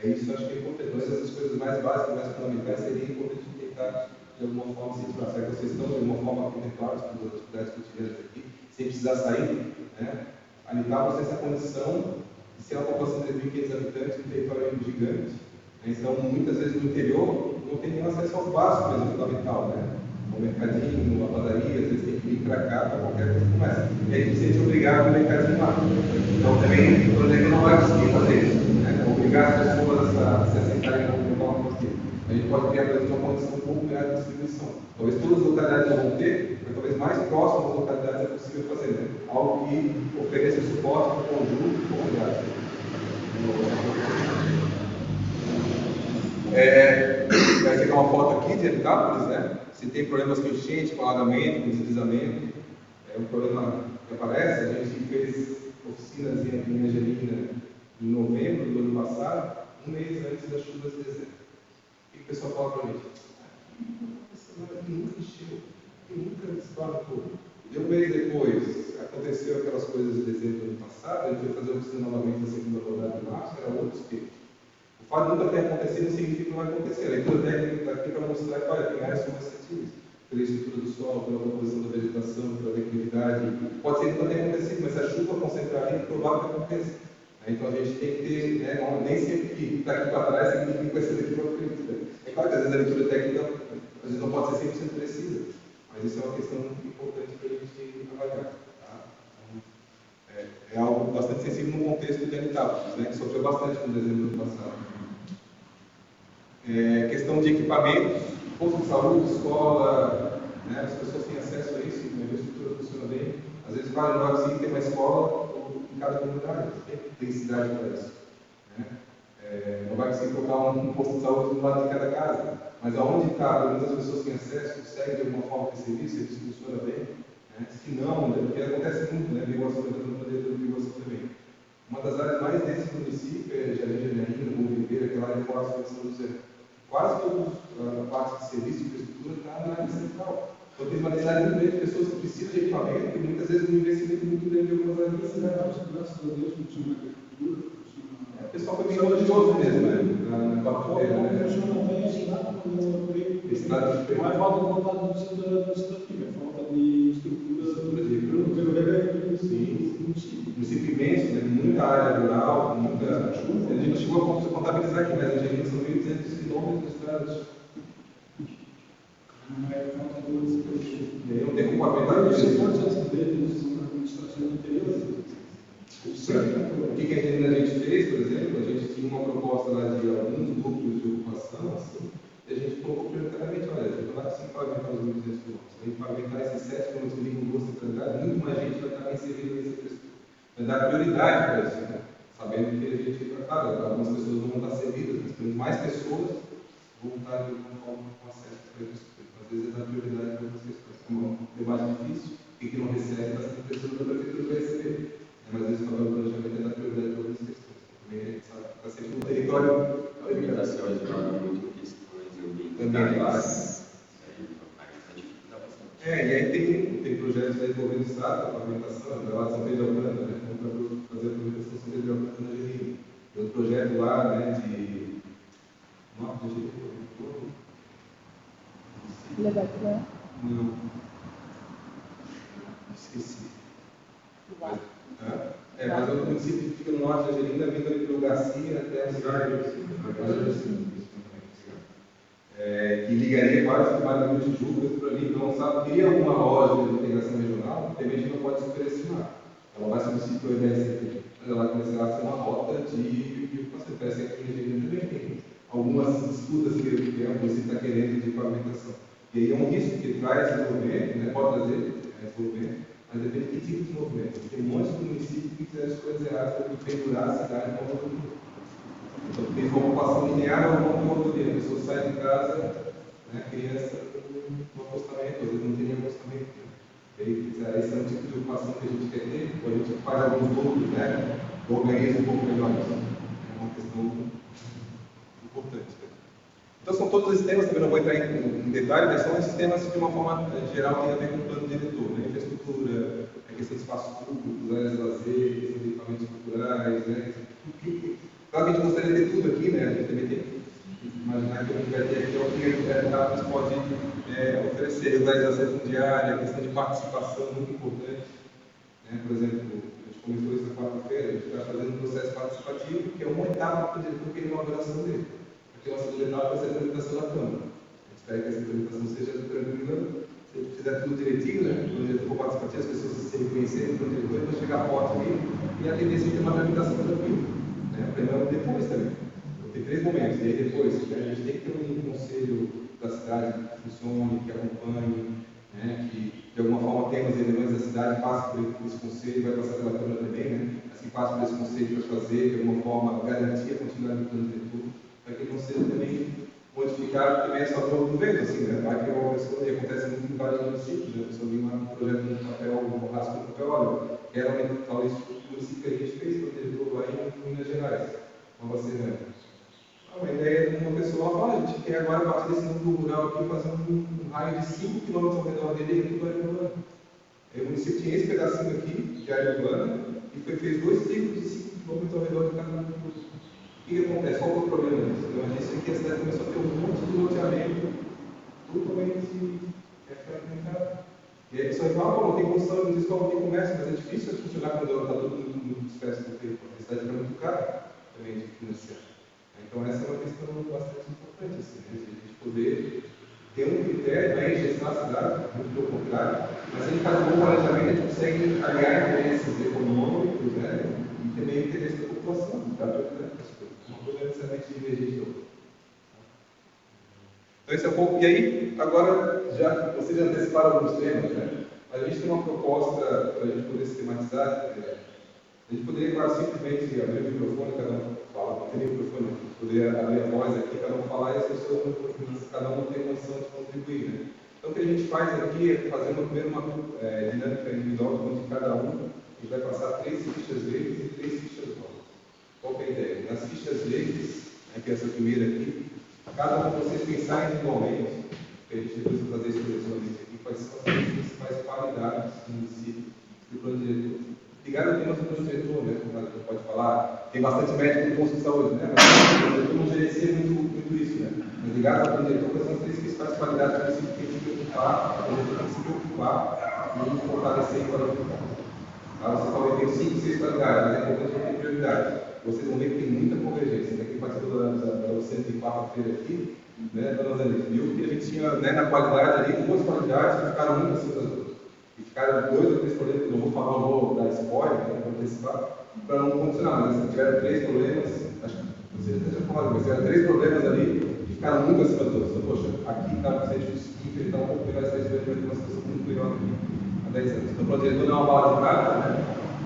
Isso acho que é importante. Então, essas coisas mais básicas, mais fundamentais, seria importante tentar, de alguma forma, se incentivar. Será que vocês estão, de alguma forma, contemplados com as atividades cotidianas aqui, sem precisar sair? Né? A Itápolis tem essa condição de ser uma população de 3.500 habitantes, um território gigante. Né? Então, muitas vezes no interior, não tem nenhum acesso aos básicos mesmo, fundamental. Né? O mercadinho, a padaria, às vezes tem que vir para cá para qualquer coisa que começa. E aí a gente se sente obrigado no mercadinho lá. Então, também, o projeto não vai conseguir fazer isso. Né? Obrigar as pessoas a se assentarem no local aqui. A gente pode ter, às vezes, uma condição um pouco melhor de distribuição. Talvez todas as localidades não vão ter, mas talvez mais próximas das localidades é possível fazer. Né? Algo que ofereça suporte para o conjunto de comunidades. Vai ser uma foto aqui de Itápolis, né? Se tem problemas com enchente, com alagamento, com deslizamento, é um problema que aparece. A gente fez oficinas em Angelina em novembro do ano passado, um mês antes das chuvas de dezembro. O que o pessoal fala para mim? Essa semana aqui nunca encheu, nunca se torna pouco. E um mês depois, aconteceu aquelas coisas de dezembro do ano passado, a gente foi fazer a oficina novamente na segunda rodada de março, era outro esquema. O fato de nunca ter acontecido não significa que não vai acontecer. A leitura técnica está aqui para mostrar que, olha, tem áreas que são mais sensíveis pela estrutura do solo, pela composição da vegetação, pela declividade. Pode ser que nunca tenha acontecido, mas se a chuva concentrar ali, é provável que aconteça. Então a gente tem que ter, né, nem sempre que está aqui para trás significa que vai ser daqui para frente. Né? É claro que às vezes a leitura técnica às vezes não pode ser 100% precisa, mas isso é uma questão muito importante para a gente avaliar. Tá? Então, é algo bastante sensível no contexto de Itápolis, né, que sofreu bastante no dezembro do ano passado. Questão de equipamentos, posto de saúde, escola, né, as pessoas têm acesso a isso, a estrutura funciona bem. Às vezes vale no Brasil ter uma escola em cada comunidade, tem densidade para isso. Né? Não vai conseguir colocar um posto de saúde do lado de cada casa, mas aonde está, pelo menos as pessoas têm acesso, conseguem de alguma forma ter serviço, isso funciona bem. Né? Se não, porque acontece muito, né? Migração também. Uma das áreas mais densas do município é Jardim Janaína, Bom Viver, aquela área de Coração de São José. Quase toda a parte de serviço e infraestrutura está na área central. Então tem uma densidade muito grande de pessoas que precisam de equipamento e muitas vezes um investimento muito grande em algumas áreas da cidade. Graças a Deus, funciona a agricultura, funciona. O pessoal foi bem elogioso mesmo, né? Na quarta-feira, né? Funciona bem a cidade, quando eu creio. Não é falta de vontade administrativa, é falta de estrutura de pelo Sim. Município imenso, né? Muita área rural, muita chuva. A gente chegou a contabilizar aqui, mas a gente são 1.200 quilômetros de estradas. Não é falta de administração. Não tem como apertar Você isso. pode saber da administração interior. O que a gente fez, por exemplo, a gente tinha uma proposta lá de alguns grupos de ocupação, assim, e a gente colocou prioritariamente, olha, a gente vai fácil de pavimentar os 1.200 quilômetros. Se a gente pavimentar esses 7 quilômetros que ligam duas centralidades, muito mais gente vai estar inserida nessa infraestrutura. Vai dar prioridade para isso, né? Sabendo que a gente, claro, algumas pessoas não vão estar servidas, mas pelo menos mais pessoas vão estar de alguma forma com acesso para a infraestrutura. Então, às vezes é dar prioridade para outras questões. Como é um debate difícil, e que não recebe, bastante pessoas da prefeitura vai receber. Mas às vezes o papel do planejamento é dar prioridade para outras questões. Também a gente sabe que está sempre no território. A alimentação explora muito questões ambientais. E aí tem projetos aí do governo do estado, a pavimentação, lá de São Pedro de Alcântara, né? Vamos fazer a pavimentação de São Pedro de Alcântara na Angelina. Tem outro projeto lá, né, de... Nossa, Levação. não. Esqueci. Mas o município que fica no norte de Angelina, vindo ali pelo Garcia até a cidade que ligaria vários trabalhadores de Tijuca por ali. Então, sabe, teria alguma loja de integração regional, de repente não pode superestimar. Ela vai substituir o IBS, mas ela começará a ser uma rota de ocupação. Parece que aqui em Angelina também tem algumas disputas que o município está querendo de pavimentação. E aí é um risco que traz desenvolvimento, né? Pode trazer desenvolvimento, mas depende de que tipo de movimento. Tem um monte de municípios que fizeram escolhas erradas para pendurar a cidade como rodovia. Então, tem como ocupação linear ou como rodovia. A pessoa sai de casa, né, criança com acostamento, às vezes não tem nem acostamento. Esse é um tipo de ocupação que a gente quer ter, ou a gente faz alguns outros, né? Organiza um pouco melhor isso. É uma questão importante. Então, são todos esses temas, também não vou entrar em detalhe, mas são esses temas que, de uma forma geral, têm a ver com o plano diretor, né? Infraestrutura, a questão de espaços públicos, áreas de lazer, questão de equipamentos culturais, né? Claro que a gente gostaria de ter tudo aqui, né? A gente também tem que imaginar que a gente vai ter aqui o que a DAPS pode oferecer, regularização fundiária, a questão de participação muito importante. Né? Por exemplo, a gente começou isso na quarta-feira, a gente está fazendo um processo participativo, que é uma etapa para o diretor querer uma avaliação dele. Porque a nossa segunda etapa vai ser a tramitação da Câmara. A gente espera que essa tramitação seja tranquila. Se a gente fizer tudo direitinho, né? Quando o diretor for participativo, as pessoas se reconhecerem no diretor, vai chegar a foto ali e a tendência é ter uma tramitação tranquila. Primeiro depois também. Tem 3 momentos. E aí depois, né, a gente tem que ter um conselho da cidade que funcione, que acompanhe, né, que de alguma forma temas relevantes da cidade passem por esse conselho, vai passar pela Câmara também, né? Assim passa por esse conselho para fazer, de alguma forma, garantir a continuidade do plano diretor, para que ele não seja também modificado também só do vento, assim, né? Vai que uma pessoa, e acontece muito em vários municípios, né? A pessoa vem um projeto no papel, um rasgo no papel, olha, quero aumentar isso que o município que a gente fez, para o diretor lá em Minas Gerais, Nova Serrana. A ideia de uma pessoa fala, a gente quer agora, a partir desse mundo rural aqui, fazer um raio de 5 km ao redor dele e tudo área urbana. Aí o município tinha esse pedacinho aqui, de área urbana, e fez 2 ciclos de 5 km ao redor de cada um. O que acontece? Qual foi o problema disso? Então, a gente aqui, a cidade começou a ter um monte de loteamento totalmente fragmentado. E aí a pessoa fala, não tem condição, não tem escola, não tem comércio, mas é difícil funcionar quando ela está tudo muito disperso do tempo. A cidade fica muito cara também de financiar. Então, essa é uma questão bastante importante, assim, né? A gente poder ter um critério, não é engessar a cidade, muito pelo contrário, mas se a gente faz um bom planejamento, a gente consegue aliar interesses econômicos, né? E também interesse da população, tá? Uma coisa necessariamente divergente da outra. Então, esse é um pouco. E aí, agora, vocês já anteciparam alguns temas, né? Mas a gente tem uma proposta para a gente poder sistematizar. A gente poderia, claro, simplesmente abrir o microfone, cada um fala, não tem microfone, poder abrir a voz aqui, cada um falar e as pessoas, cada um tem condição de contribuir, né? Então, o que a gente faz aqui é fazer primeiro uma dinâmica individual, onde cada um a gente vai passar 3 fichas verdes e 3 fichas rosas. Qual que é a ideia? Nas fichas verdes, que é essa primeira aqui, cada um de vocês pensar individualmente, que a gente depois vai fazer esse colecionamento aqui, quais são as principais qualidades do município do plano diretor. Ligado ao tema do plano diretor, né? Como a gente pode falar, tem bastante médico no posto de saúde, né? Mas o plano diretor não gerencia muito isso, né? Mas ligado ao plano diretor, quais são as 3 principais qualidades do município que a gente tem que preocupar, a gente tem que se preocupar e fortalecer e qualificar. Você talvez tenha 5, 6 qualidades, mas é importante que tenha prioridade. Vocês vão ver que tem muita convergência. Quem participou da centro de quarta-feira aqui, né, dona Zane, viu que a gente tinha, né, na qualidade ali, 2 qualidades que ficaram muito acima das outras. E ficaram 2 ou 3 problemas, que não vou falar, não vou dar spoiler, né, vou antecipar, para não condicionar, mas tiveram 3 problemas, acho que Você já tinha falado, mas eram 3 problemas ali que ficaram muito acima dos outros. Então, poxa, aqui está um centro distinto, ele está um pouco melhor, essa vai ter uma situação muito melhor aqui há 10 anos. Então, o diretor não é uma bala de prata, né?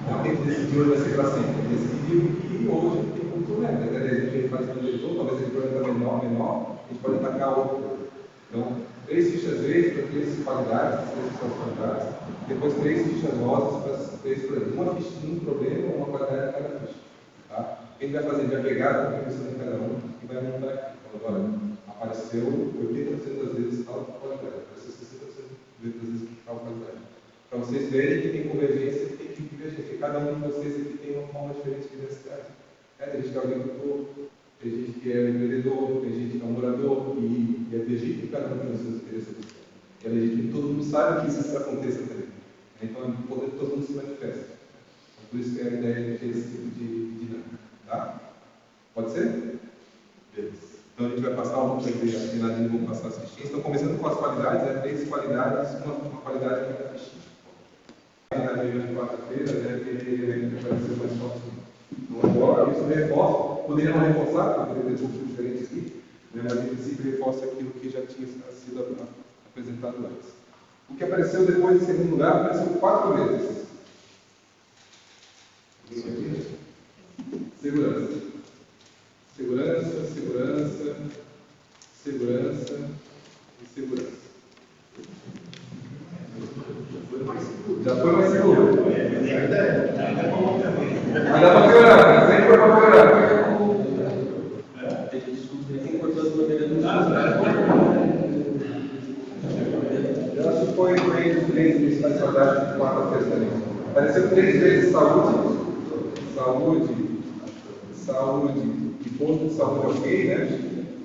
Não tem que decidir onde vai ser para sempre. Ele decidiu que hoje tem muito problema. Daqui a 10 anos a gente faz um diretor, talvez ele problema menor, a gente pode atacar outro. Então, 3 fichas verdes para 3 qualidades, 3 qualidades, depois 3 fichas rosas para 3 problemas. Uma ficha de um problema, uma qualidade de cada ficha. Tá? O que a gente vai fazer? A gente vai pegar a contribuição de cada um e vai montar aqui. Então, agora, apareceu 80% das vezes tal qualidade, apareceu 60% das vezes tal qualidade. Para vocês verem que tem convergência e tem que divergência. Porque cada um de vocês aqui tem uma forma diferente de diversidade. Tem gente que é agricultor, tem gente que é empreendedor, tem gente que é um morador, e é legítimo que cada um tem os seus interesses. É legítimo que todo mundo saiba que isso aconteça também. Então, o poder de todo mundo se manifesta. Então, por isso que é a ideia de ter esse tipo de dinâmica. Tá? Pode ser? Beleza. Então, a gente vai passar um pouco aqui, a finalidade, vamos passar as fichinhas. Então, começando com as qualidades, 3 qualidades, uma qualidade em cada fichinha. Na reunião de quarta-feira, que apareceu mais forte. Então, agora, isso reforça, poderia não reforçar, poderia ter cursos diferentes aqui, né, mas em princípio reforça aquilo que já tinha sido apresentado antes. O que apareceu depois, em segundo lugar, apareceu 4 vezes. Segurança. Segurança, segurança, segurança e segurança. Já foi mais seguro. Mas dá para piorar, sempre foi para piorar. Eu acho que foi entre os 3 principais qualidades de quarta-feira também. Apareceu 3 vezes saúde e posto de saúde ok, né?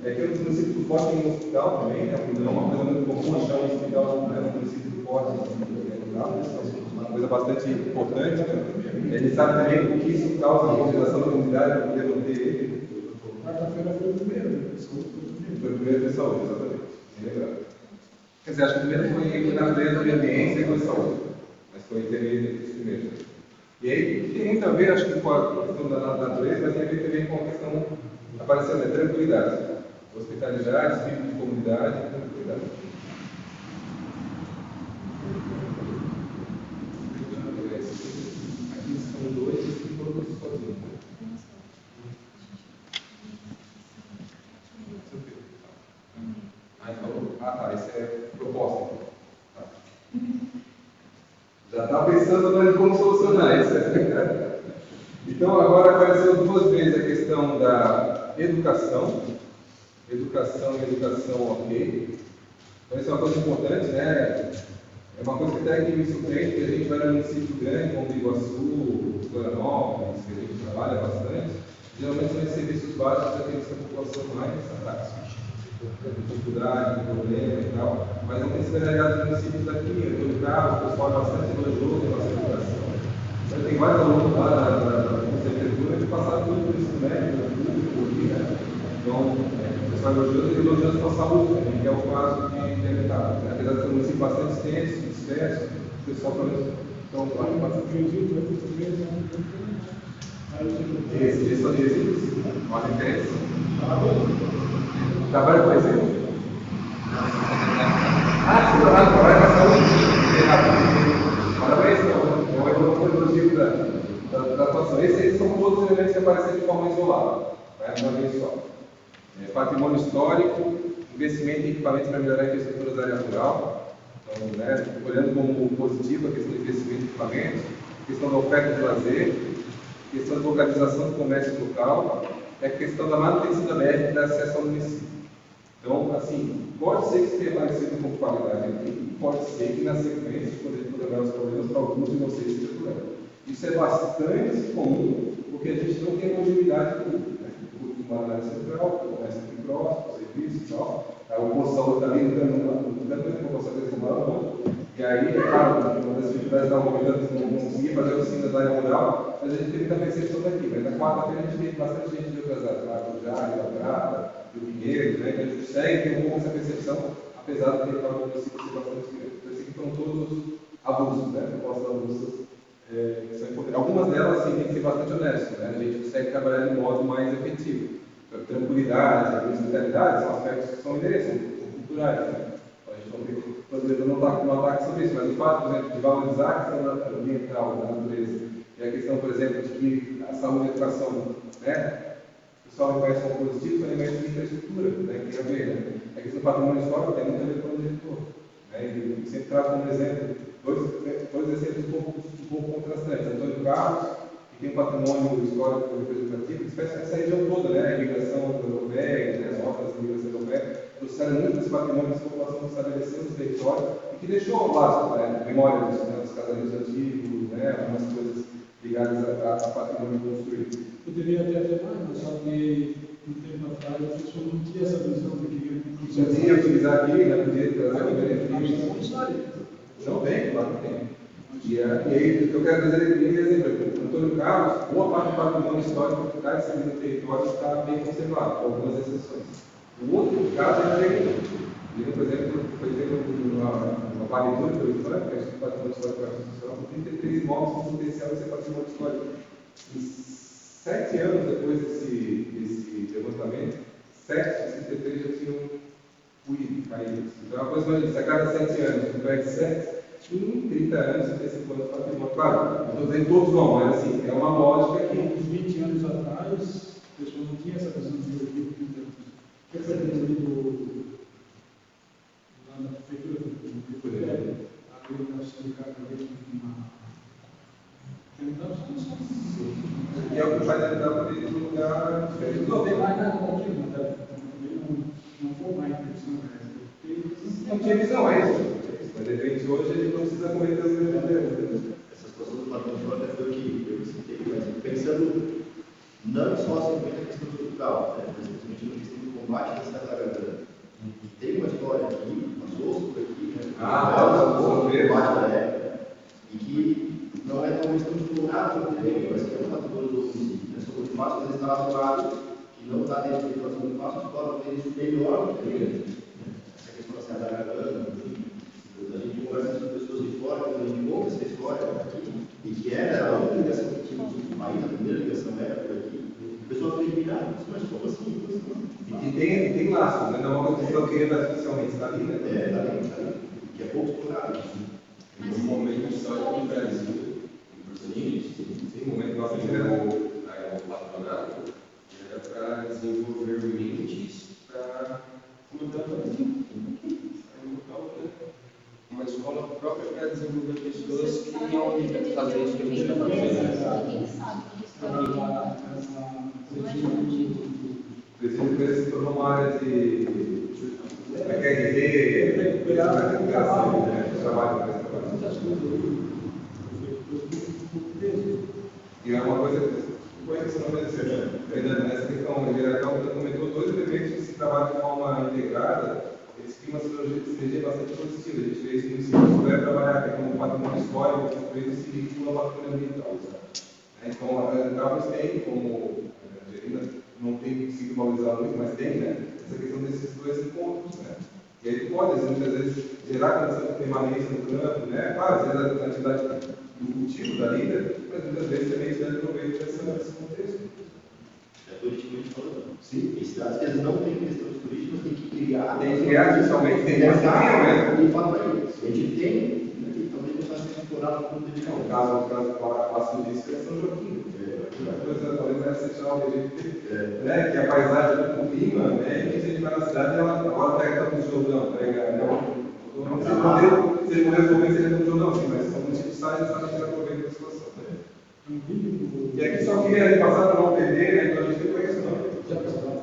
É que no município do Forte tem um hospital também, né? Não é uma coisa muito comum achar um hospital no município do Forte, uma coisa bastante importante, né? Ele sabe também o que isso causa na organização da comunidade para poder manter ele. Quarta-feira foi o primeiro. Foi o primeiro de saúde, exatamente. Lembrado. Quer dizer, acho que o primeiro foi na natureza do meio ambiente e foi saúde. Mas foi intermeio dos primeiros. E aí tem muito a ver, acho que com a questão da natureza, mas tem a ver também com a questão aparecendo, né? Tranquilidade. Hospitalidade, espírito de comunidade e tranquilidade. Aqui são 2 e todos sozinhos. Tá, isso é proposta. Tá. Já está pensando em como solucionar isso. Então, agora apareceu 2 vezes a questão da educação. Educação e educação ok. Então, isso é uma coisa importante, né? É uma coisa que até que me surpreende, que a gente vai num município grande, como Iguaçu, Florianópolis, que a gente trabalha bastante. Geralmente são esses serviços básicos que atendem essa população mais dificuldade, problema e tal, mas não tem se realidade dos municípios daqui. Eu estou no carro, o pessoal é bastante elogioso da nossa educação. Eu tenho vários alunos lá da prefeitura que passaram tudo por isso médico, público, né? Então, o pessoal é elogioso e elogioso com a saúde, né? Que é o caso de Demetado. Né? Apesar de ser um município bastante extenso, disperso, o pessoal pelo menos estão lá. Esses são resíduos? Uma diferença? Trabalho com resíduos? Sim, trabalho com a saúde. Parabéns, então. Eu não foi produtivo da atuação. Esses são todos os elementos que aparecem de forma isolada, né? Uma vez só. Patrimônio histórico, investimento em equipamentos para melhorar a infraestrutura da área rural. Então, né, olhando como positivo a questão de investimento em equipamentos, questão da oferta de lazer, questão de localização do comércio local, é a questão da manutenção da BR e da acesso ao município. Então, assim, pode ser que isso tenha aparecido com qualidade aqui, pode ser que na sequência, quando a gente for levar os problemas para alguns de vocês, seja problema. Isso é bastante comum, porque a gente não tem homogeneidade pública, né? Uma área central, começa aqui próximo, serviço e tal. O posto de saúde está ali no canto, a população deve tomar outro. E aí, é claro, uma das dificuldades da mobilidade não conseguia fazer oficinas da área rural, mas a gente teve muita percepção daqui. Mas na quarta-feira a gente teve bastante gente de outras áreas, lá do Jari, da Prata, do Pinheiro, né? Que a gente consegue ter um pouco essa percepção, apesar de ter o município ser bastante grande. Então, esses aqui estão todos abusos, né? Propostas avulsas que são importantes. Algumas delas, sim, tem que ser bastante honesto, né? A gente consegue trabalhar de modo mais efetivo. tranquilidade, a hospitalidade, são aspectos que são inerentes, são culturais. Né? A gente não tem, por exemplo, não está com um ataque sobre isso, mas o fato, por exemplo, de valorizar a questão ambiental, da natureza, e a questão, por exemplo, de que a saúde e a educação, né? O pessoal reconhece como positivo, são elementos de infraestrutura, né? Que tem a ver, né? A questão do patrimônio histórico tem muito a ver com o diretor. Né? E sempre traz como exemplo dois exemplos um pouco contrastantes. Antônio Carlos, que tem um patrimônio histórico representativo, que faz essa região toda, né? A imigração europeia, né? As rotas de imigração europeia, trouxeram muito desse patrimônio dessa população que estabeleceu no território e que deixou lá, né? Memória dos casamentos antigos, né? Algumas coisas ligadas a patrimônio construído. Poderia até ter mais, só que um tempo atrás a pessoa não tinha essa visão de que Não podia utilizar aqui, né? Podia trazer o benefício. não sabe. Não tem, claro que tem. E aí, o que eu quero dizer aqui, exemplo, Antônio Carlos, boa parte do patrimônio histórico que está inserido no território está bem conservado, com algumas exceções. O outro caso é Lino, por exemplo, foi feito uma varredura pelo IFAM, que é o Patrimônio Histórico Institucional, com 33 imóveis com potencial de ser patrimônio histórico. E 7 anos depois desse levantamento, 7 já tinham caído. Então, é uma coisa disso, a cada 7 anos, tu perde 7, em 30 anos você tem 5 anos de patrimônio. Claro, não estou dizendo todos não, mas assim, é uma lógica que. Uns 20 anos atrás, a pessoa não tinha essa visão de o que foi desenvolvido na prefeitura do Rio, ali na Sindicato de E é o que vai dar para ele no lugar diferente. Não tem mais nada contigo, não foi mais impressão. Não tinha visão, é isso. Mas de repente hoje ele não precisa cometer os mesmos erros. Essa situação do patrimônio histórico foi o que eu citei, mas pensando não só simplesmente na questão estrutural, né, mas principalmente na questão do combate da cidade da garganta. Tem uma história aqui, passou por aqui, né? O combate da época, e que não é tão questão de explorado pelo terreno, mas que é um patrimônio do município. Né? Sobre o fácil, às vezes está do lado, que não está dentro do patrimônio fácil, explora isso melhor do que ele. Essa questão da cidade da garganta, a gente conversa com pessoas de fora, quando a gente ouve essa história aqui, e que era a única ligação que tínhamos no país, a primeira ligação era por aqui, o pessoal fica indignado, mas como assim? E tem laços, né? Não é uma coisa que estão querendo artificialmente, está ali, né? Está ali, que é pouco explorado. No momento histórico do Brasil, Tem um momento nosso de o patronato era para desenvolver mentes para mudar o Brasil. Uma escola própria para desenvolver pessoas que iam fazer isso que a gente está fazendo. Ninguém sabe disso. O presídio se tornou uma área de RD, recuperação, trabalho para esse trabalho. E é uma coisa que você não vai dizer, Fernando, nessa questão, ele comentou 2 elementos que se trabalham de forma integrada, eles criam uma sinergia bastante positiva. A gente vê isso no ensino que vai trabalhar com o patrimônio histórico, construído se vincula ao patrimônio ambiental. Então, a Andrabas tem, como a Angelina não tem conseguido valorizar muito, mas tem, né? Essa questão desses 2 encontros, né? E aí tu pode, muitas vezes, gerar condição de permanência no campo, né? Claro, às vezes a atividade do cultivo, da lida, mas muitas vezes também se dá proveito desse contexto. É turisticamente falando. Sim, em cidades que eles não têm questões turísticas, tem que criar. Tem que criar, especialmente, tem que criar mesmo. E fala para eles, a gente tem, que talvez não está sendo explorado no ponto de vista. No caso do passo turístico é São Joaquim. Uma coisa talvez mais essencial que a gente tem, né? Que a paisagem do clima, né? E que a gente vai na cidade, ela agora pega tanto no Jordão, pega, não sei se o modelo seria no Jordão, sim, mas são muitos sites para a gente aproveitar a situação. E aqui só queria passar para não perder, né? Então a gente tem conhece, não.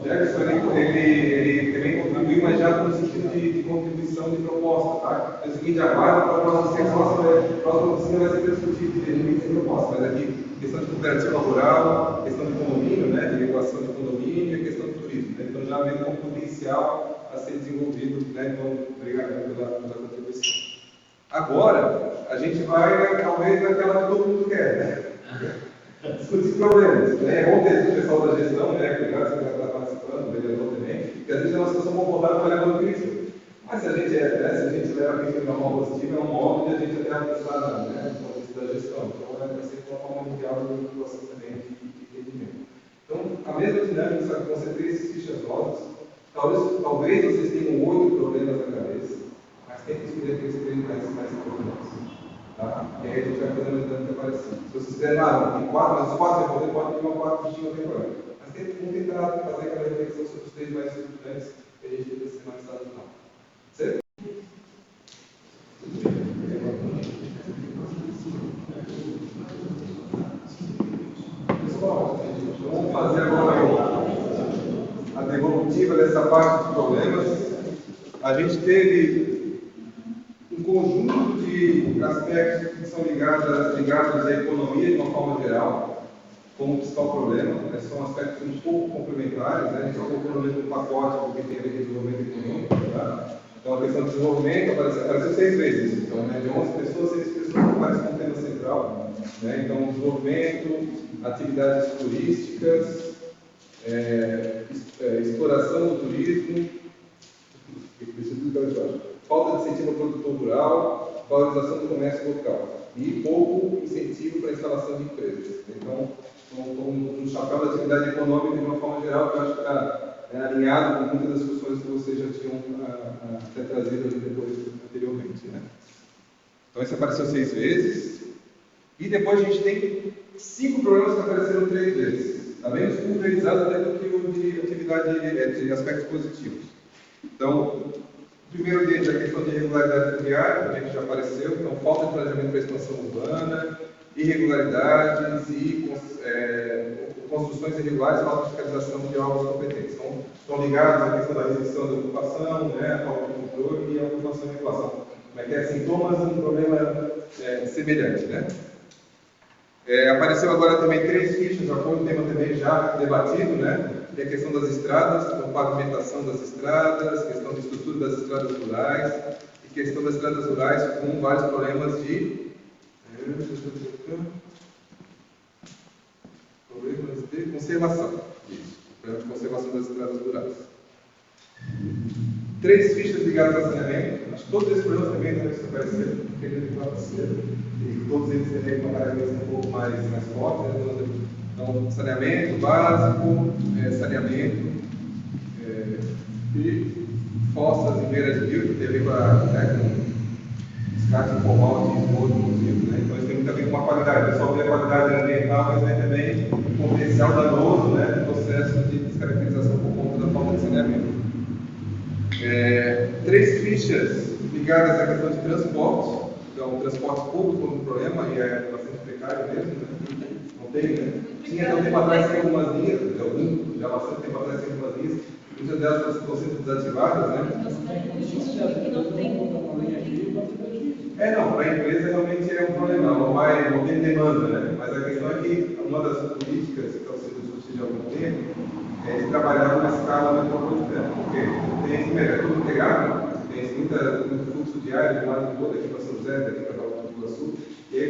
Jefferson, ele também contribuiu, mas já no sentido de contribuição de proposta, tá? É o seguinte, agora para a próxima oficina vai ser discutido de limites e proposta, mas aqui questão de cooperativa rural, questão de condomínio, né? De regulação de condomínio e questão de turismo, né? Então já vem com potencial a ser desenvolvido, né? Então, obrigado pela contribuição. Agora, a gente vai, talvez, naquela que todo mundo quer, né? Discutir problemas, né? Ontem o pessoal da gestão, né? Cuidado, você vai estar participando, o vereador também, porque às vezes é uma situação confortável para levar crise. Mas se a gente leva a crise de uma forma positiva, é um modo de a gente até alcançar, né? Do ponto de vista da gestão. Então, vai ser uma forma mundial de atuação também de entendimento. Então, a mesma dinâmico, sabe? Vão ser 3 fichas novas. Talvez vocês tenham 8 problemas na cabeça, mas tem que escolher aqueles 3 mais importantes. Tá? E aí a gente vai fazer uma dinâmica parecida. Se vocês quiserem, tem 4, mas os 4 vai poder, pode ter uma 4 fichinhas temporárias. Mas vamos tentar fazer aquela reflexão sobre os 3 mais importantes que a gente tenta ser mais no final. Certo? Pessoal, vamos fazer agora a devolutiva dessa parte de problemas. A gente teve um conjunto de aspectos que são ligados à economia de uma forma geral, como principal problema. São aspectos um pouco complementares, né? A gente só colocou no mesmo pacote porque tem a ver com desenvolvimento econômico. Tá? Então, a questão do desenvolvimento apareceu 6 vezes. Então, né, de 11 pessoas, 6 pessoas aparecem como tema central. Né? Então, desenvolvimento, atividades turísticas, exploração do turismo, falta de incentivo ao produtor rural, valorização do comércio local e pouco incentivo para a instalação de empresas. Então, um chapéu da atividade econômica de uma forma geral, que eu acho que está alinhado com muitas das discussões que vocês já tinham até trazido ali depois, anteriormente. Né? Então, esse apareceu 6 vezes. E depois a gente tem 5 problemas que apareceram 3 vezes. Está menos pulverizado até do que o de atividade de aspectos positivos. Então, o primeiro deles é a questão de irregularidade fundiária, que a gente já apareceu. Então, falta de planejamento para a expansão urbana, irregularidades e construções irregulares e falta de fiscalização de órgãos competentes. Então, estão ligados à questão da restrição da ocupação, né, a falta de controle e a ocupação e regulação. Como é que é? Sintomas de um problema semelhante, né? Apareceu agora também 3 fichas, já foi um tema também já debatido, né? Que é a questão das estradas, então, pavimentação das estradas, questão de estrutura das estradas rurais e questão das estradas rurais com vários problemas de conservação. Isso, problema de conservação das estradas rurais. 3 fichas ligadas ao saneamento. Acho que todos esses problemas também devem aparecer, porque eles vão aparecer. E todos eles também com uma característica um pouco mais forte. Né? Então, saneamento básico, saneamento e fossas e beiras de rio, que tem a ver com descarte informal de esgoto, inclusive. Né? Então, isso tem muito a ver com a qualidade. Não só ver a qualidade ambiental, mas tem também o potencial danoso, né, do processo de descaracterização por conta da falta de saneamento. 3 fichas ligadas à questão de transporte. Então, o transporte público como problema, e é bastante precário mesmo, né? Não tem, né? Tinha até um tempo atrás tem algumas linhas, já bastante tempo atrás tem algumas linhas, muitas delas estão sendo desativadas, né? Não, para a empresa realmente é um problema, não tem demanda, né? Mas a questão é que uma das políticas que estão sendo discutidas há algum tempo é de trabalhar numa escala metropolitana, porque é tudo integrado, tem muito fluxo diário de um lado do outro, aqui para São José, daqui para Nova Iguaçu, e aí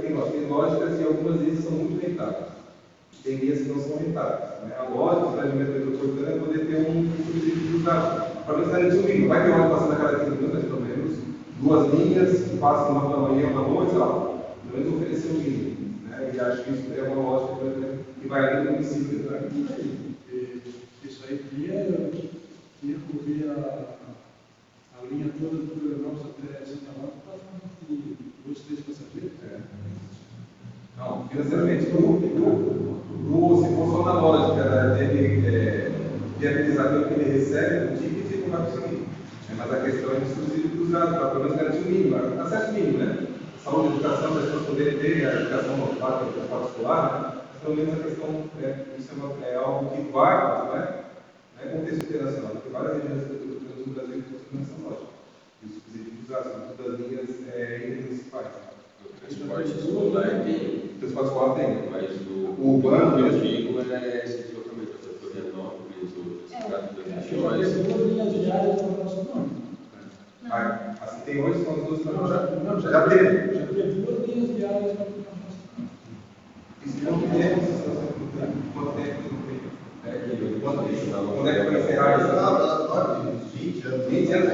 tem lógicas e algumas linhas são muito rentáveis. Tem linhas que não são rentáveis. Né? A lógica do planejamento metropolitano é poder ter um fluxo de cruzado. Para não garantir o mínimo, vai ter hora passando a cada 15 minutos, pelo menos 2 linhas que passam uma pela manhã e uma à noite, pelo menos oferecer o mínimo. Né? E acho que isso é uma lógica que vai além do município. Né? Isso aí ia cobrir a linha toda do Florianópolis até Santa Marta, praticamente 2, 3 passageiros. Não, financeiramente, se for só na lógica dele viabilizar aquilo que ele recebe no ticket, ele não vai conseguir. Mas a questão é de subsídio cruzado, para pelo menos garantir o mínimo, acesso mínimo, né? Saúde e educação, as pessoas poderem ter a educação no transporte escolar, né? Pelo menos a questão, isso é algo que vai, né? Não é contexto internacional, porque várias regiões do Brasil funcionam nessa lógica. E o subsídio cruzado, sobretudo das linhas intermunicipais. Transporte escolar tem. Transporte escolar tem. Mas o urbano que eu digo é esse deslocamento para Florianópolis, outras cidades das regiões. Tem 2 linhas diárias para o nosso nome. Assim tem hoje, são as 2 Não, já teve. Já teve 2 linhas diárias para o nosso nome. E se não tiver, quanto tempo não tem? Quando é que vai encerrar isso? 20 anos. 20 anos?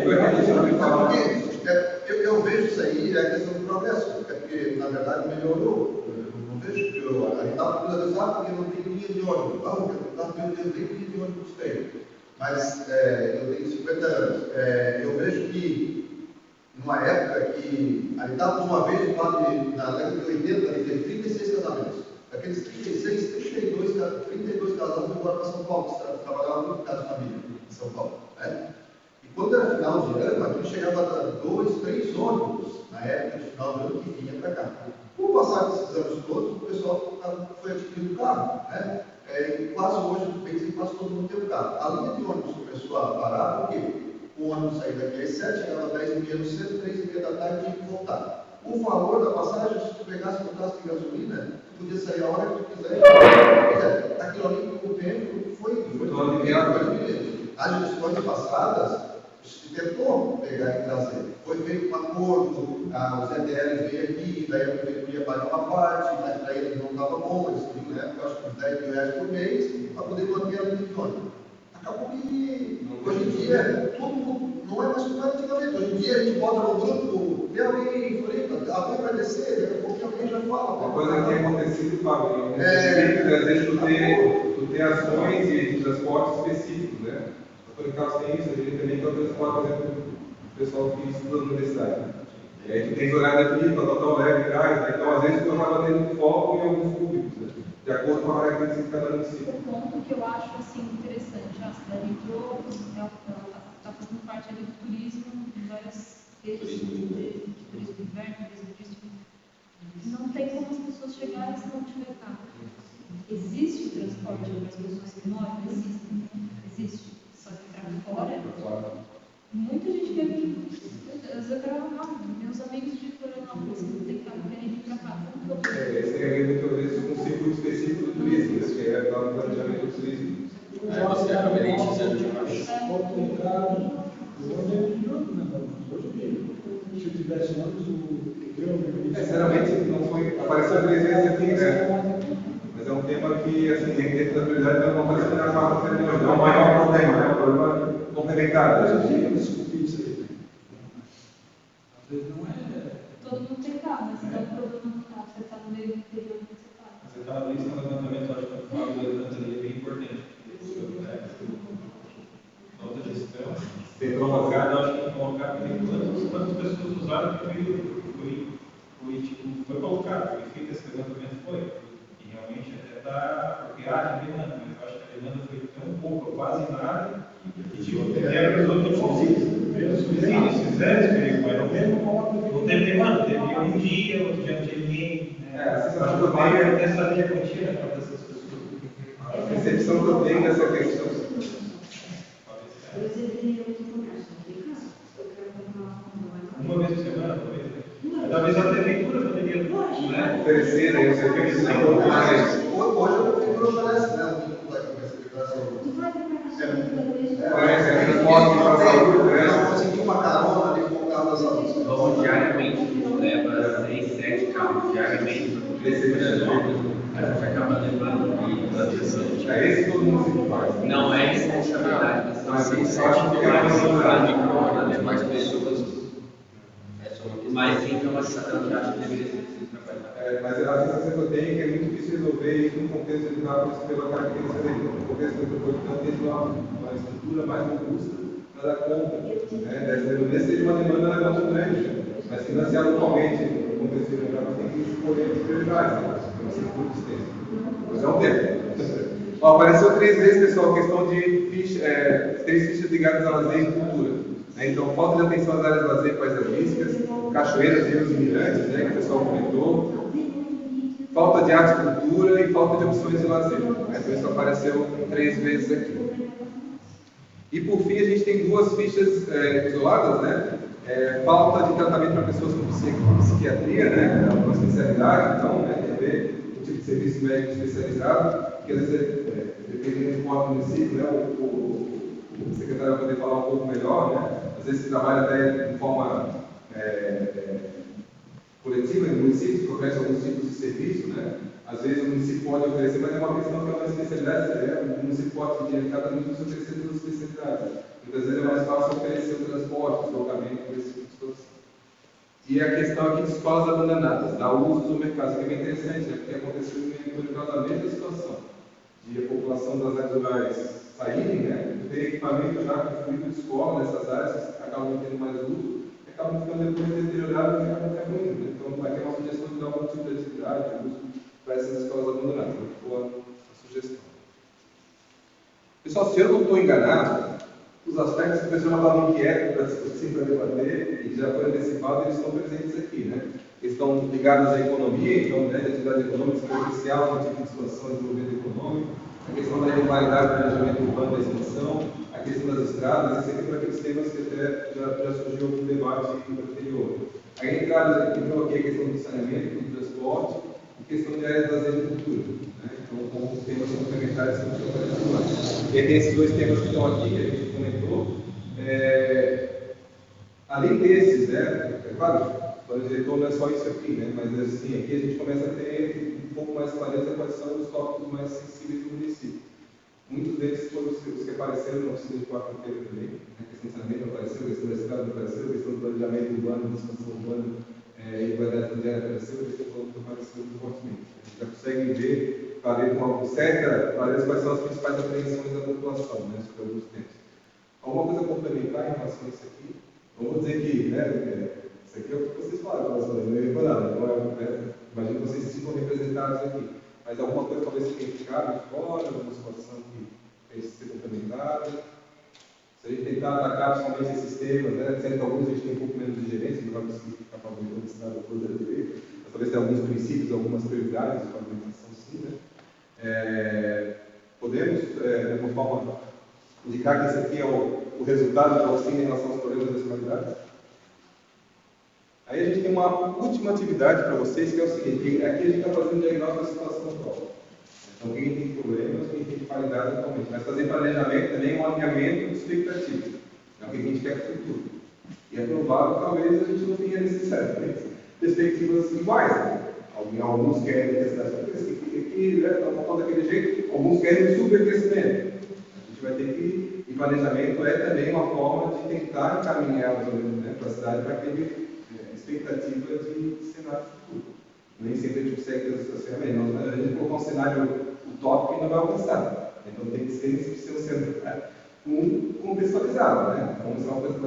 Foi realmente não me falar. Eu vejo isso aí, é a questão do progresso, porque na verdade melhorou. Eu não vejo que a gente está porque não tem linha de ônibus. Ah, meu Deus, nem linha de ônibus tem. Mas eu tenho 50 anos. Eu vejo que, numa época que, ali estávamos uma vez, o padre, na década de 80, ele teve 36 casamentos. Daqueles 32 casados foram embora para São Paulo, trabalhavam no Casa de Família, em São Paulo. Né? E quando era final de ano, aqui chegava a 2, 3 ônibus, na época de final de ano, que vinha para cá. Com o passar desses anos todos, o pessoal foi adquirindo carro. Né? E quase hoje, bem dizer, quase todo mundo tem um carro. A linha de ônibus começou a parar, porque o ônibus saía daqui às 7, chegava às 10h30 no centro, 3h30 da tarde tinha que voltar. O valor da passagem, se tu pegasse e botasse de gasolina, tu podia sair a hora que tu quiser. Aquilo ali, com o tempo, foi as gestões passadas, se tentou pegar e trazer. Foi feito um acordo, o ZDL veio aqui, daí a prefeitura pagar uma parte, mas para eles não estava bom, eles queriam, né, eu acho que uns 10 mil reais por mês, para poder manter a linha de ônibus. Acabou que, hoje em dia, todo mundo, não é mais como antigamente. Hoje em dia, a gente bota no grupo, vê alguém em Floripa, alguém vai descer, daqui a pouquinho alguém já fala. Uma coisa que tem acontecido, Fábio, às vezes tu tem ações de transporte específicos, né? O Antônio Carlos tem isso, a gente também tem o transporte, por exemplo, o pessoal que estuda na universidade. E aí tu tens horário aqui, para total leve, traz, então às vezes tu acaba tendo foco em alguns públicos, né? De acordo com a característica de cada município. O ponto que eu acho assim, interessante, a cidade entrou, está fazendo parte ali do turismo, de várias redes de turismo de inverno, turismo turístico. Não tem como as pessoas chegarem se não tiver carro. Existe o transporte para as pessoas que moram? Existe. Só que para fora, muita gente quer vir. Às vezes eu quero meus amigos de Florianópolis não tem carro, querem vir para cá. Esse tem a ver muitas vezes com um circuito específico do turismo, né? Que é o planejamento do turismo. Você acaba elitizando demais. Pode ter carro, hoje é melhor, né? Hoje, se eu tivesse ônibus, Sinceramente, não foi. Apareceu 3 vezes aqui, né? Mas é um tema que, assim, dentro da prioridade, não apareceu na quarta-feira de hoje. Não é o maior problema, é um problema complementar. Mas eu digo, desculpe isso aí. Às vezes não é. Todo mundo tem carro, mas não é um problema no carro. Você está no meio do interior que você está. Você está na lista do levantamento, acho que o Fábio levanta ali, é bem importante. Falta gestão. Tem provocado. Acho que tem que colocar quantas pessoas usaram que foi colocado, foi feito esse levantamento, foi. E realmente até está, porque há demanda, mas eu acho que a demanda foi tão pouca, quase nada, e tipo, quebra os outros vizinhos fizeram, mas não teve demanda, teve um dia, outro dia não teve ninguém. A sensação que eu Vai tenho até saber a quantia para dessas pessoas. a percepção que eu tenho dessa questão. Uma vez por semana, talvez a prefeitura poderia, né? Oferecer, aí você tem que ser um pouco mais. Hoje a prefeitura oferece, né? O vínculo aqui com essa educação. Parece que transporte para a saúde, né? Não conseguir uma carona ali com o carro da saúde. Então, diariamente, a gente leva 6, 7 carros. Diariamente, Esse a gente acaba levando das pessoas. é esse todo mundo se faz. Não é responsabilidade das Mas pessoas. eu acho que é uma responsabilidade. Né? Mais pessoas. Mas sim, que é uma situação que eu acho que deveria ser trabalhada. Mas a sensação que eu tenho é que é muito difícil resolver isso no contexto de Nápoles pela característica dele. No contexto metropolitano tem uma estrutura mais robusta para dar conta. Dessa seja uma demanda muito grande, mas financiar localmente no contexto de Nápoles tem que escolher as prioridades, né? Tem uma estrutura extensa. Mas é um tempo. Apareceu 3 vezes, pessoal, a questão de 3 fichas ligadas a lazer e cultura. Então, falta de atenção às áreas de lazer paisajísticas, cachoeiras, rios e mirantes, que o pessoal comentou. Falta de arte e cultura e falta de opções de lazer. Então, isso apareceu 3 vezes aqui. E, por fim, a gente tem 2 fichas isoladas, né? Falta de tratamento para pessoas com psiquiatria, né? É uma especialidade, então, tem a ver com o tipo de serviço médico especializado, que às vezes, dependendo do qual município, né? O secretário vai poder falar um pouco melhor, né? Às vezes se trabalha até de forma coletiva em municípios, que oferece alguns tipos de serviço, né? Às vezes o município pode oferecer, mas é uma questão que é uma especialidade, o município pode pedir a cada município oferecer 2 especialidades. Muitas vezes é mais fácil oferecer o transporte, o deslocamento, esse tipo de situação. E a questão aqui de escolas abandonadas, dar uso do mercado, isso aqui é bem interessante, né? Porque aconteceu em todo caso a mesma situação. de a população das áreas rurais saírem, né, ter equipamento já construído de escola nessas áreas, acabam tendo mais uso, acabam ficando depois deteriorados e acabam caindo. Né? Então, aqui é uma sugestão de dar algum tipo de atividade, de uso para essas escolas abandonadas. Muito boa a sugestão. Pessoal, se eu não estou enganado, os aspectos que o pessoal estava inquieto para discutir, para debater, e já foi antecipado, eles estão presentes aqui, né? Eles estão ligados à economia, então, né, de atividade econômica, potencial, no tipo de situação de desenvolvimento econômico, a questão da regularidade do planejamento urbano da expansão, a questão das estradas, esse aqui para aqueles temas que até já surgiu algum debate anterior. Aí entrou aqui a questão do saneamento, do transporte, e questão de áreas das agricultura. Né? Então, como os temas complementares são muito. E aí tem esses dois temas que estão aqui, que a gente comentou. Além desses, né, é claro, o diretor não é só isso aqui, né, mas assim, aqui a gente começa a ter um pouco mais clareza quais são os tópicos mais sensíveis do município. Muitos deles foram os que apareceram na oficina de quarta-feira também. A questão do saneamento não apareceu, a questão da estrada não apareceu, a questão do planejamento urbano, da expansão urbana e igualdade fundiária apareceu, a questão do apareceu muito fortemente. A gente já consegue ver, com certa clareza, quais são as principais apreensões da população, né, sobre alguns temas. Alguma coisa complementar em relação a isso aqui? Vamos dizer que, né, isso aqui é o que vocês falaram, não é nada, imagino que vocês se sintam representados aqui. Mas alguma coisa talvez tenha ficado de fora, alguma situação que tem que ser complementada. Se a gente tentar atacar somente esses temas, né, sendo que alguns a gente tem um pouco menos de gerência, não vai conseguir ficar favorecendo esse lado todo da direita, mas talvez tenha alguns princípios, algumas prioridades de pavimentação sim, né. Podemos, de alguma forma, indicar que esse aqui é o resultado da oficina em relação aos problemas das qualidades? Aí a gente tem uma última atividade para vocês, que é o seguinte: aqui a gente está fazendo diagnóstico da situação atual. Então, quem tem problemas, quem tem qualidade atualmente. Mas fazer planejamento também é um alinhamento de expectativa. É o que a gente quer para o futuro. E é provável que talvez a gente não tenha necessariamente perspectivas iguais. Né? Alguns querem necessidade aqui, está falando daquele jeito, alguns querem supercrescimento. A gente vai ter que. E planejamento é também uma forma de tentar encaminhar para a cidade para aquele expectativa de cenário futuro. Nem sempre a gente consegue ter essa ferramenta. A gente colocar um cenário utópico e não vai alcançar. Então tem que ser um cenário contextualizado. Né? Então isso é uma coisa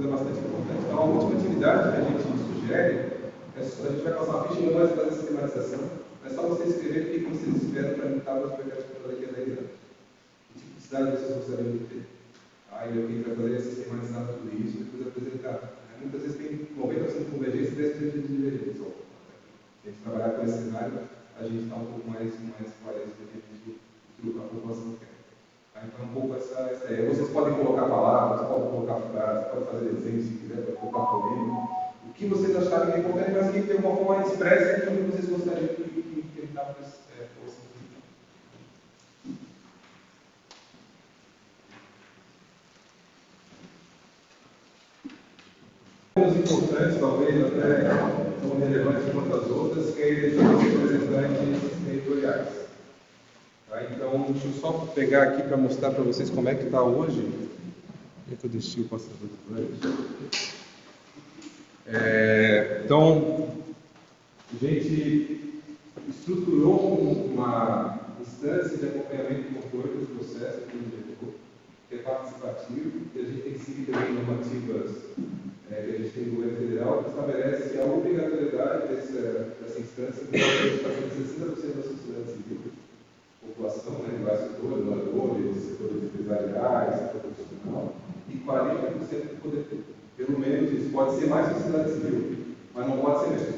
bastante importante. Então a última atividade que a gente sugere é a gente vai passar uma ficha e não vai fazer sistematização. É só você escrever o que vocês esperam para aumentar a expectativa daqui a 10 anos. Que tipo de cidade vocês gostariam de ter? Aí alguém vai fazer sistematizar tudo isso e depois apresentar. Muitas vezes tem 90% de convergência e 10% de divergência. Se a gente trabalhar com esse cenário, a gente está um pouco mais clareza do que a população quer. Então, um pouco essa ideia. Vocês podem colocar palavras, podem colocar frases, podem fazer desenhos se quiser, podem colocar polêmica. O que vocês acharem que é importante, mas que de alguma forma expressa aquilo que vocês gostariam que tentar fosse. Menos importantes, talvez até tão relevantes quanto as outras, que é a eleição dos representantes territoriais. Tá? Então, deixa eu só pegar aqui para mostrar para vocês como é que está hoje. Onde é que eu deixei o passador do prédio? Então, a gente estruturou uma instância de acompanhamento do controle dos processos do diretor, que é participativo, e a gente tem que seguir também normativas que a gente tem no governo federal, que estabelece a obrigatoriedade dessa instância de participação de 60% da sociedade civil, população, né, vários setores, doadores, setores empresariais, setor profissional, e 40% do poder público. Pelo menos isso pode ser mais sociedade civil, mas não pode ser menos,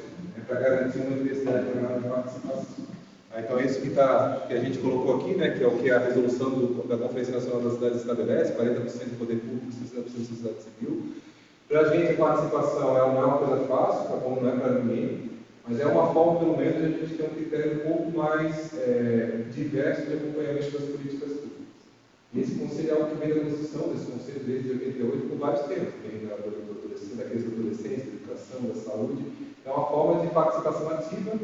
para garantir uma diversidade maior de participação. Então é isso que a gente colocou aqui, né, que é o que a resolução da Conferência Nacional das Cidades estabelece, 40% do poder público e 60% da sociedade civil. Para a gente, a participação não é uma coisa fácil, tá bom? Não é para ninguém, mas é uma forma, pelo menos, de a gente ter um critério um pouco mais diverso de acompanhamento das políticas públicas. E esse conselho é algo que vem da construção desse conselho desde 88 por vários temas, vem da crise da adolescência, da educação, da saúde. É uma forma de participação ativa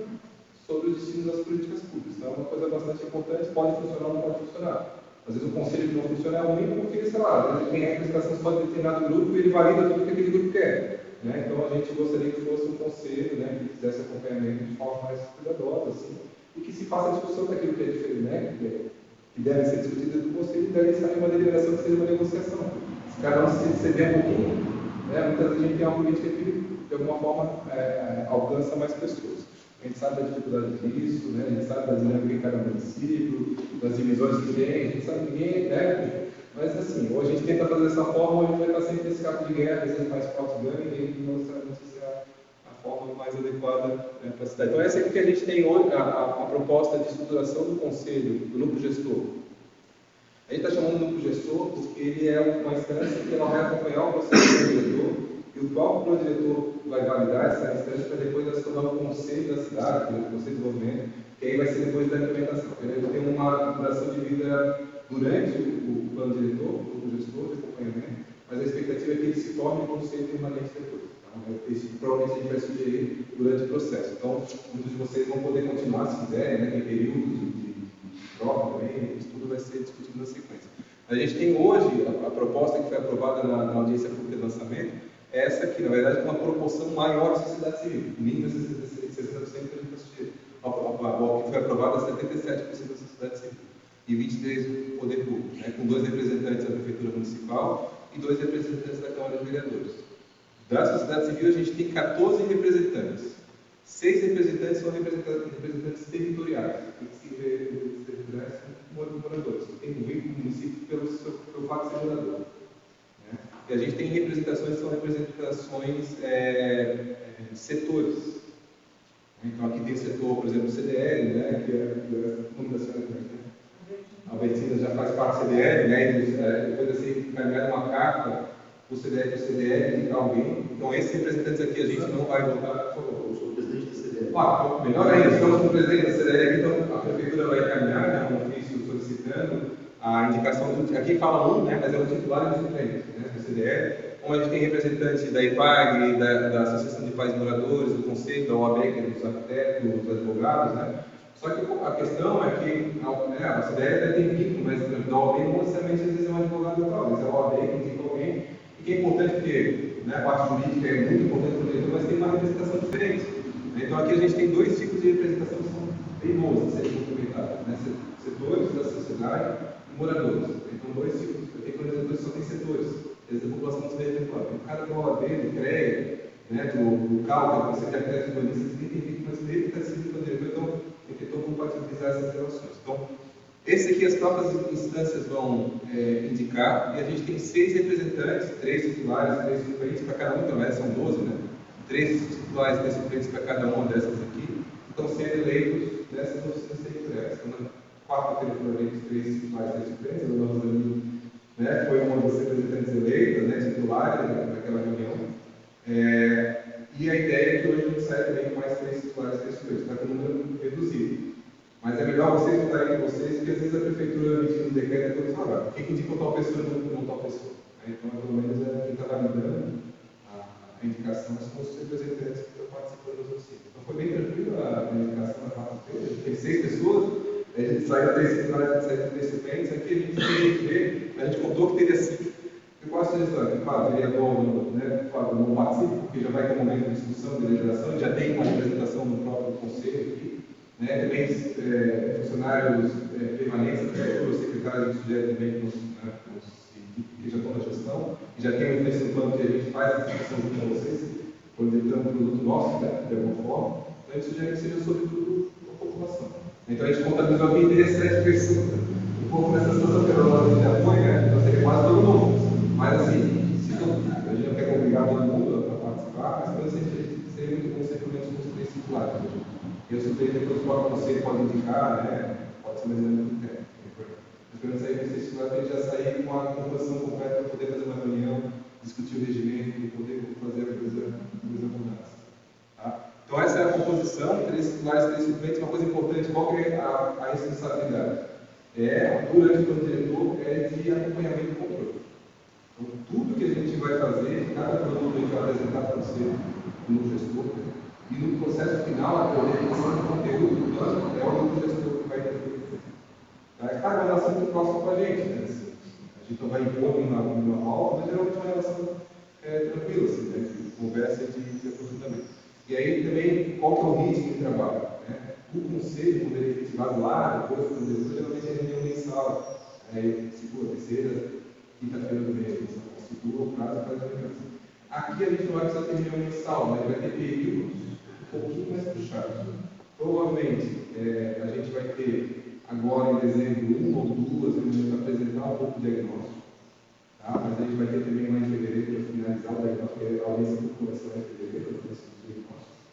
sobre os destinos das políticas públicas. Então é uma coisa bastante importante, pode funcionar ou não pode funcionar. Às vezes o conselho que não funciona é ruim porque, sei lá, ele tem a representação só de determinado grupo e ele valida tudo que aquele grupo quer. Né? Então a gente gostaria que fosse um conselho, né, que fizesse acompanhamento de forma mais cuidadosa, assim, e que se faça a discussão daquilo que é diferente, né, que devem ser discutidas do conselho e deve sair uma deliberação que seja uma negociação. Se cada um se ceder um pouquinho, né, muitas vezes a gente tem uma política que, de alguma forma, alcança mais pessoas. A gente sabe da dificuldade disso, né, a gente sabe da dinâmica em cada município, das divisões que tem, a gente sabe que ninguém, né, mas assim, ou a gente tenta fazer dessa forma, ou a gente vai estar sempre nesse cabo de guerra, às vezes mais forte ganha, e não necessariamente isso é a forma mais adequada, né, para a cidade. Então essa é que a gente tem hoje, a proposta de estruturação do conselho, do núcleo gestor. A gente está chamando de núcleo gestor porque ele é uma instância que ela vai acompanhar o processo do diretor, e o próprio plano diretor vai validar essa instância para depois se tornar o conselho da cidade, o conselho de desenvolvimento, que aí vai ser depois da implementação. Ele tem uma duração de vida durante o plano diretor, o gestor de acompanhamento, mas a expectativa é que ele se torne um conselho permanente depois. Então, isso provavelmente a gente vai sugerir durante o processo. Então, muitos de vocês vão poder continuar, se quiserem, né, tem períodos de troca também, isso tudo vai ser discutido na sequência. A gente tem hoje, a proposta que foi aprovada na audiência pública de lançamento, é essa aqui, na verdade, com uma proporção maior de sociedade civil, mínima 60% que a gente está sujeito. O que foi aprovado é 77% da sociedade civil e 23% do poder público, né, com 2 representantes da Prefeitura Municipal e 2 representantes da Câmara de Vereadores. Da sociedade civil, a gente tem 14 representantes. 6 representantes são representantes territoriais. Territoriais são moradores, que tem um vínculo com o município pelo fato de ser morador. Né? E a gente tem representações que são representações de setores. Então, aqui tem o setor, por exemplo, do CDL, né, que é a comunicação eletrônica. A Albertina já faz parte do CDL, né, e depois de ser encaminhada uma carta para o CDL indicar alguém. Então, esses representantes aqui a gente não vai votar, por favor. Eu sou o presidente do CDL. Ah, melhor ainda, estamos com o presidente do CDL aqui, então a prefeitura vai encaminhar, né, um ofício solicitando a indicação do. Aqui fala né, mas é o titular e o suplente, né, do CDL. Como a gente tem representante da IPAG, da Associação de Pais e Moradores, do Conselho, da OAB, que é dos arquitetos, dos advogados, né? Só que a questão é que a CDL tem vínculo, mas da OAB não necessariamente às vezes é um advogado local, às vezes é a OAB que indica alguém, e que é importante porque, né, a parte jurídica é muito importante para o diretor, mas tem uma representação diferente. Então aqui a gente tem 2 tipos de representação que são bem boas de serem complementadas, né? Setores da sociedade e moradores. Então 2 tipos, tem organizadores que só tem setores. Desde a população não se vê eventual. O cara do OAB, do CREA, né, do CAL, que é o Conselho de Arquitetos e Urbanistas, ele tem vínculo, mas ele está decidido para o diretor, então ele tentou compatibilizar essas relações. Então, esse aqui as próprias instâncias vão indicar, e a gente tem 6 representantes, 3 titulares, 3 suplentes para cada um, então são 12, né? 3 titulares, 3 suplentes para cada uma dessas aqui, estão sendo eleitos nessas oficinas territoriais. Então, na quarta-feira foram eleitos 3 titulares, 3 suplentes, a dona Rosalina, né, foi uma das representantes eleitas, né, titulares naquela reunião. E a ideia é que hoje a gente sai também com mais 3 titulares, 3 suplentes, está com um número reduzido. Mas é melhor vocês votarem com vocês, porque às vezes a prefeitura emitindo um decreto e fala, quem indica tal pessoa e não tal pessoa. Então, pelo menos, quem está validando a indicação são os representantes que estão participando das oficinas. Então, foi bem tranquilo a indicação na quarta-feira. A gente teve 6 pessoas, a gente saiu 3 titulares, a gente saiu 3 suplentes. Aqui a gente contou que teria 5. Eu gosto de dizer, claro, o vereador não participa, porque já vai ter um momento de discussão, de deliberação, já tem uma representação no próprio conselho aqui. Né, também funcionários permanentes, os secretários de sugere também que já estão na gestão, e já tem um texto plano que a gente faz essa discussão junto com vocês, quando ele tem um produto nosso, né, de alguma forma, então a gente sugere que seja sobretudo a população. Então a gente contabilizou aqui 17 pessoas, um pouco nessa situação que a gente já foi, né, então seria quase todo mundo, mas assim, a gente não quer obrigar todo mundo a participar, mas pelo menos seria muito bom ser pelo menos com os 3 titulares. E eu suponho que depois o próprio conselho pode indicar, né? Pode ser mais ou menos tempo. Esperando sair com esse titular, a gente já sair com a composição completa para poder fazer uma reunião, discutir o regimento e poder fazer a coisa mudança. Tá? Então, essa é a composição: 3 titulares, 3 suplentes. Uma coisa importante: qual que é a responsabilidade? Durante o plano diretor, de acompanhamento e controle. Então, tudo que a gente vai fazer, cada produto que a gente vai apresentar para você, no gestor, e no processo final, a coordenação do conteúdo do plano é o grupo gestor que vai ter que fazer. Cada relação muito próxima com a gente, né? A gente não vai impor uma aula, mas geralmente é uma relação tranquila, assim, né? De conversa e de aprofundamento. E aí também, qual que é o ritmo de trabalho? Né? O conselho, quando ele é efetivado lá, depois do diretor, geralmente é reunião mensal. Aí, segunda, terceira, quinta-feira do mês, situa o prazo para a reunião. Aqui a gente não vai precisar ter reunião mensal, mas vai ter períodos um pouquinho mais puxados. Provavelmente, a gente vai ter agora em dezembro uma ou duas reuniões para apresentar um pouco de diagnóstico. Tá? Mas a gente vai ter também mais em fevereiro para finalizar o diagnóstico, porque a audiência do começou em fevereiro,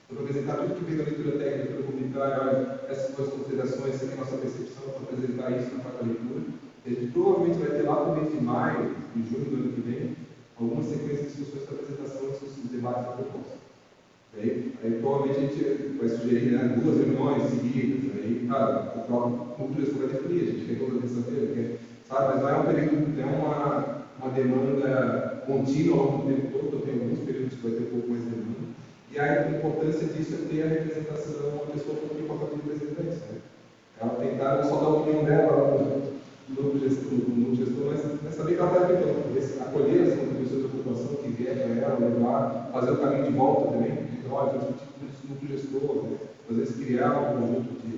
para apresentar tudo que vem da leitura técnica, leitura comunitária, olha, essas duas considerações, essa aqui é a nossa percepção, para apresentar isso na quarta leitura. A gente provavelmente vai ter lá no mês de maio e junho do ano que vem algumas sequências de discussões para apresentação dos debates da proposta. Aí provavelmente a gente vai sugerir, né, 2 reuniões seguidas, aí, cara, o próprio núcleo vai definir, a gente quer toda terça-feira, sabe, mas não é um período, não é uma demanda contínua ao longo do tempo todo, tem alguns períodos que vai ter um pouco mais de demanda. E aí a importância disso é ter a representação, uma pessoa com o papel de presidência, né? Ela tentar não só dar a opinião dela no núcleo gestor, mas saber que ela está tentando acolher as contribuições da população que vier para ela, levar, fazer o caminho de volta também. Então, olha, discutir com o núcleo gestor, né? Às vezes criar um conjunto de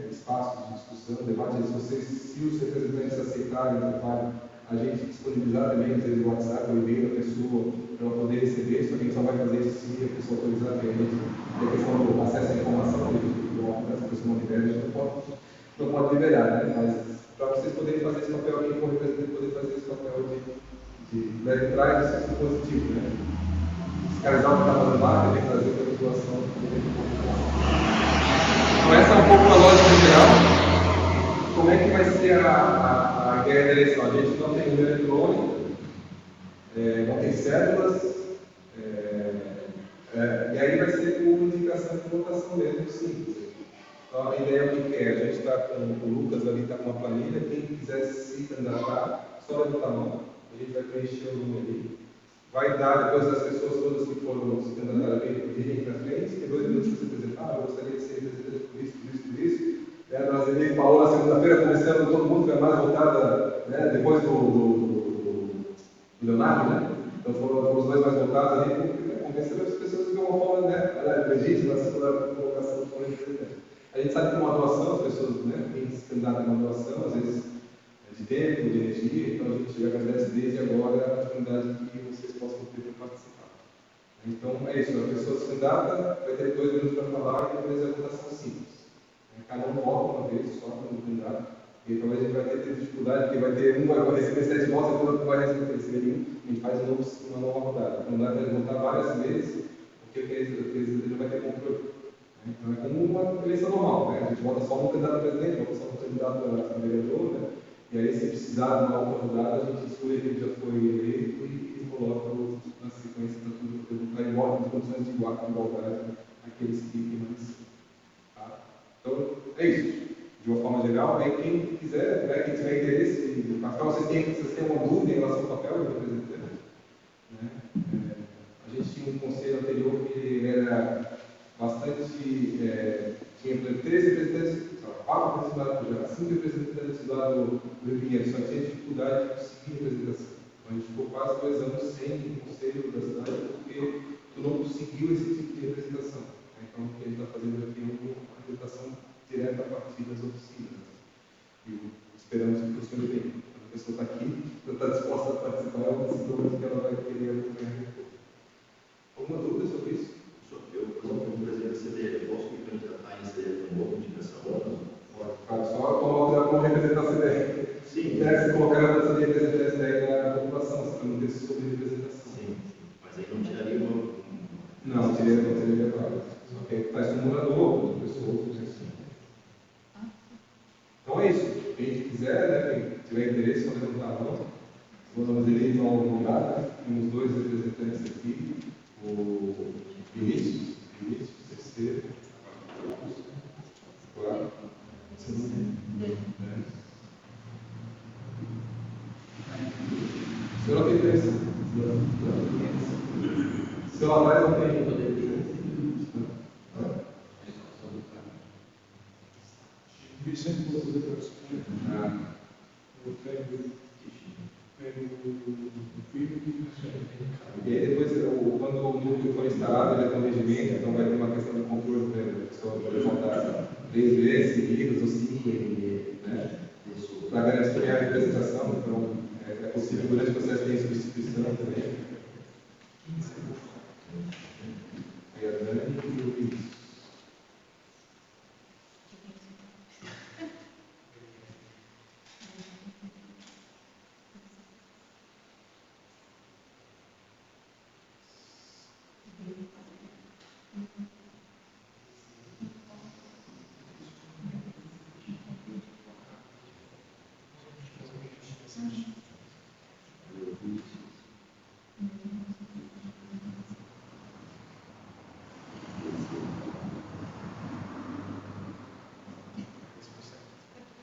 espaços de discussão, debate, se os representantes aceitarem o trabalho, a gente disponibilizar também, às vezes, o WhatsApp, o e-mail da pessoa, para ela poder receber isso. A gente só vai fazer isso se a pessoa autorizar, porque a questão do acesso à informação, se a pessoa não libera, a gente não pode liberar, né? Mas para vocês poderem fazer esse papel aqui, como representante, poder fazer esse papel de entrar esse positivo, né? Fiscalizar o que está fazendo lá, também trazer para a população. Então, essa é um pouco a lógica geral. Como é que vai ser a ideia da eleição? A gente não tem número eletrônico, não tem cédulas, e aí vai ser por indicação de votação mesmo, simples. Então, a ideia é o que é. A gente está com o Lucas ali, está com uma planilha. Quem quiser se candidatar, só levantar a mão. A gente vai preencher o número ali. Vai dar, depois das pessoas todas que foram se candidatar virem para frente, tem 2 minutos para se apresentar. Eu gostaria de ser representante por isso. A Brasileira falou na segunda-feira, começando todo mundo, foi mais votada, né, depois do Leonardo, né? Então foram os 2 mais votados ali, porque convenceram as pessoas de uma forma, né, legítima, na segunda colocação do representante. A gente sabe que uma doação, as pessoas, né, quem se candidata a uma doação, às vezes de tempo, de energia, então a gente agradece desde agora a oportunidade que vocês possam ter para participar. Então é isso, a pessoa se candidata, vai ter 2 minutos para falar e depois a votação simples. Cada um vota uma vez, só como candidato, e talvez a gente vai ter dificuldade, porque vai ter vai receber 7 votos e o outro vai receber nenhum, a gente faz uma nova rodada. O candidato vai votar várias vezes, porque o presidente não vai ter controle. Então é como uma eleição normal, né? A gente vota só no candidato a presidente, vota só no candidato a vereador, né? E aí, se precisar de uma outra rodada, a gente exclui aquele que já foi eleito e coloca na sequência para tudo votar igual, em condições de igualdade aqueles que mais. Tá? Então, é isso. De uma forma geral, aí quem quiser, né, quem tiver interesse no papel, vocês têm uma dúvida em relação ao papel do representante? Né? A gente tinha um conselho anterior que era bastante, tinha 3 representantes, 4 representantes do 5 representantes do lado do Pinheiro, só tinha dificuldade de conseguir representação. Então a gente ficou quase 2 anos sem o conselho da cidade porque tu não conseguiu esse tipo de representação. Então o que a gente está fazendo aqui é uma representação direta a partir das oficinas. E esperamos que funcione bem. Quando a pessoa está aqui, não está disposta a participar, é uma situação que ela vai querer acompanhar. Alguma dúvida sobre isso? Eu, como presidente da CDL, eu posso me candidatar em CDL com outra indicação? Só coloca como representar a CDL. Sim. Se colocar na votação de representar a CDL na população, você não tem sobre representação. Sim, mas aí não tiraria uma. Não, teria claro. Só que faz como morador, outra pessoa, assim. Então é isso. Quem quiser, né, quem tiver interesse, só levantar a mão. Vamos eleitos ao lugar, né? Temos 2 representantes aqui. O Vinícius, terceiro, claro, o senhor não tem pressa. O senhor lá atrás não tem poder de Vicente colocou depois. Eu tenho filho que e aí depois, quando o núcleo for instalado, ele é com regimento, então vai ter uma questão de controle, a pessoa pode votar 3 vezes seguidas ou 5, né? Para se durante o processo tem substituição também. Aí a Dani e o Luiz.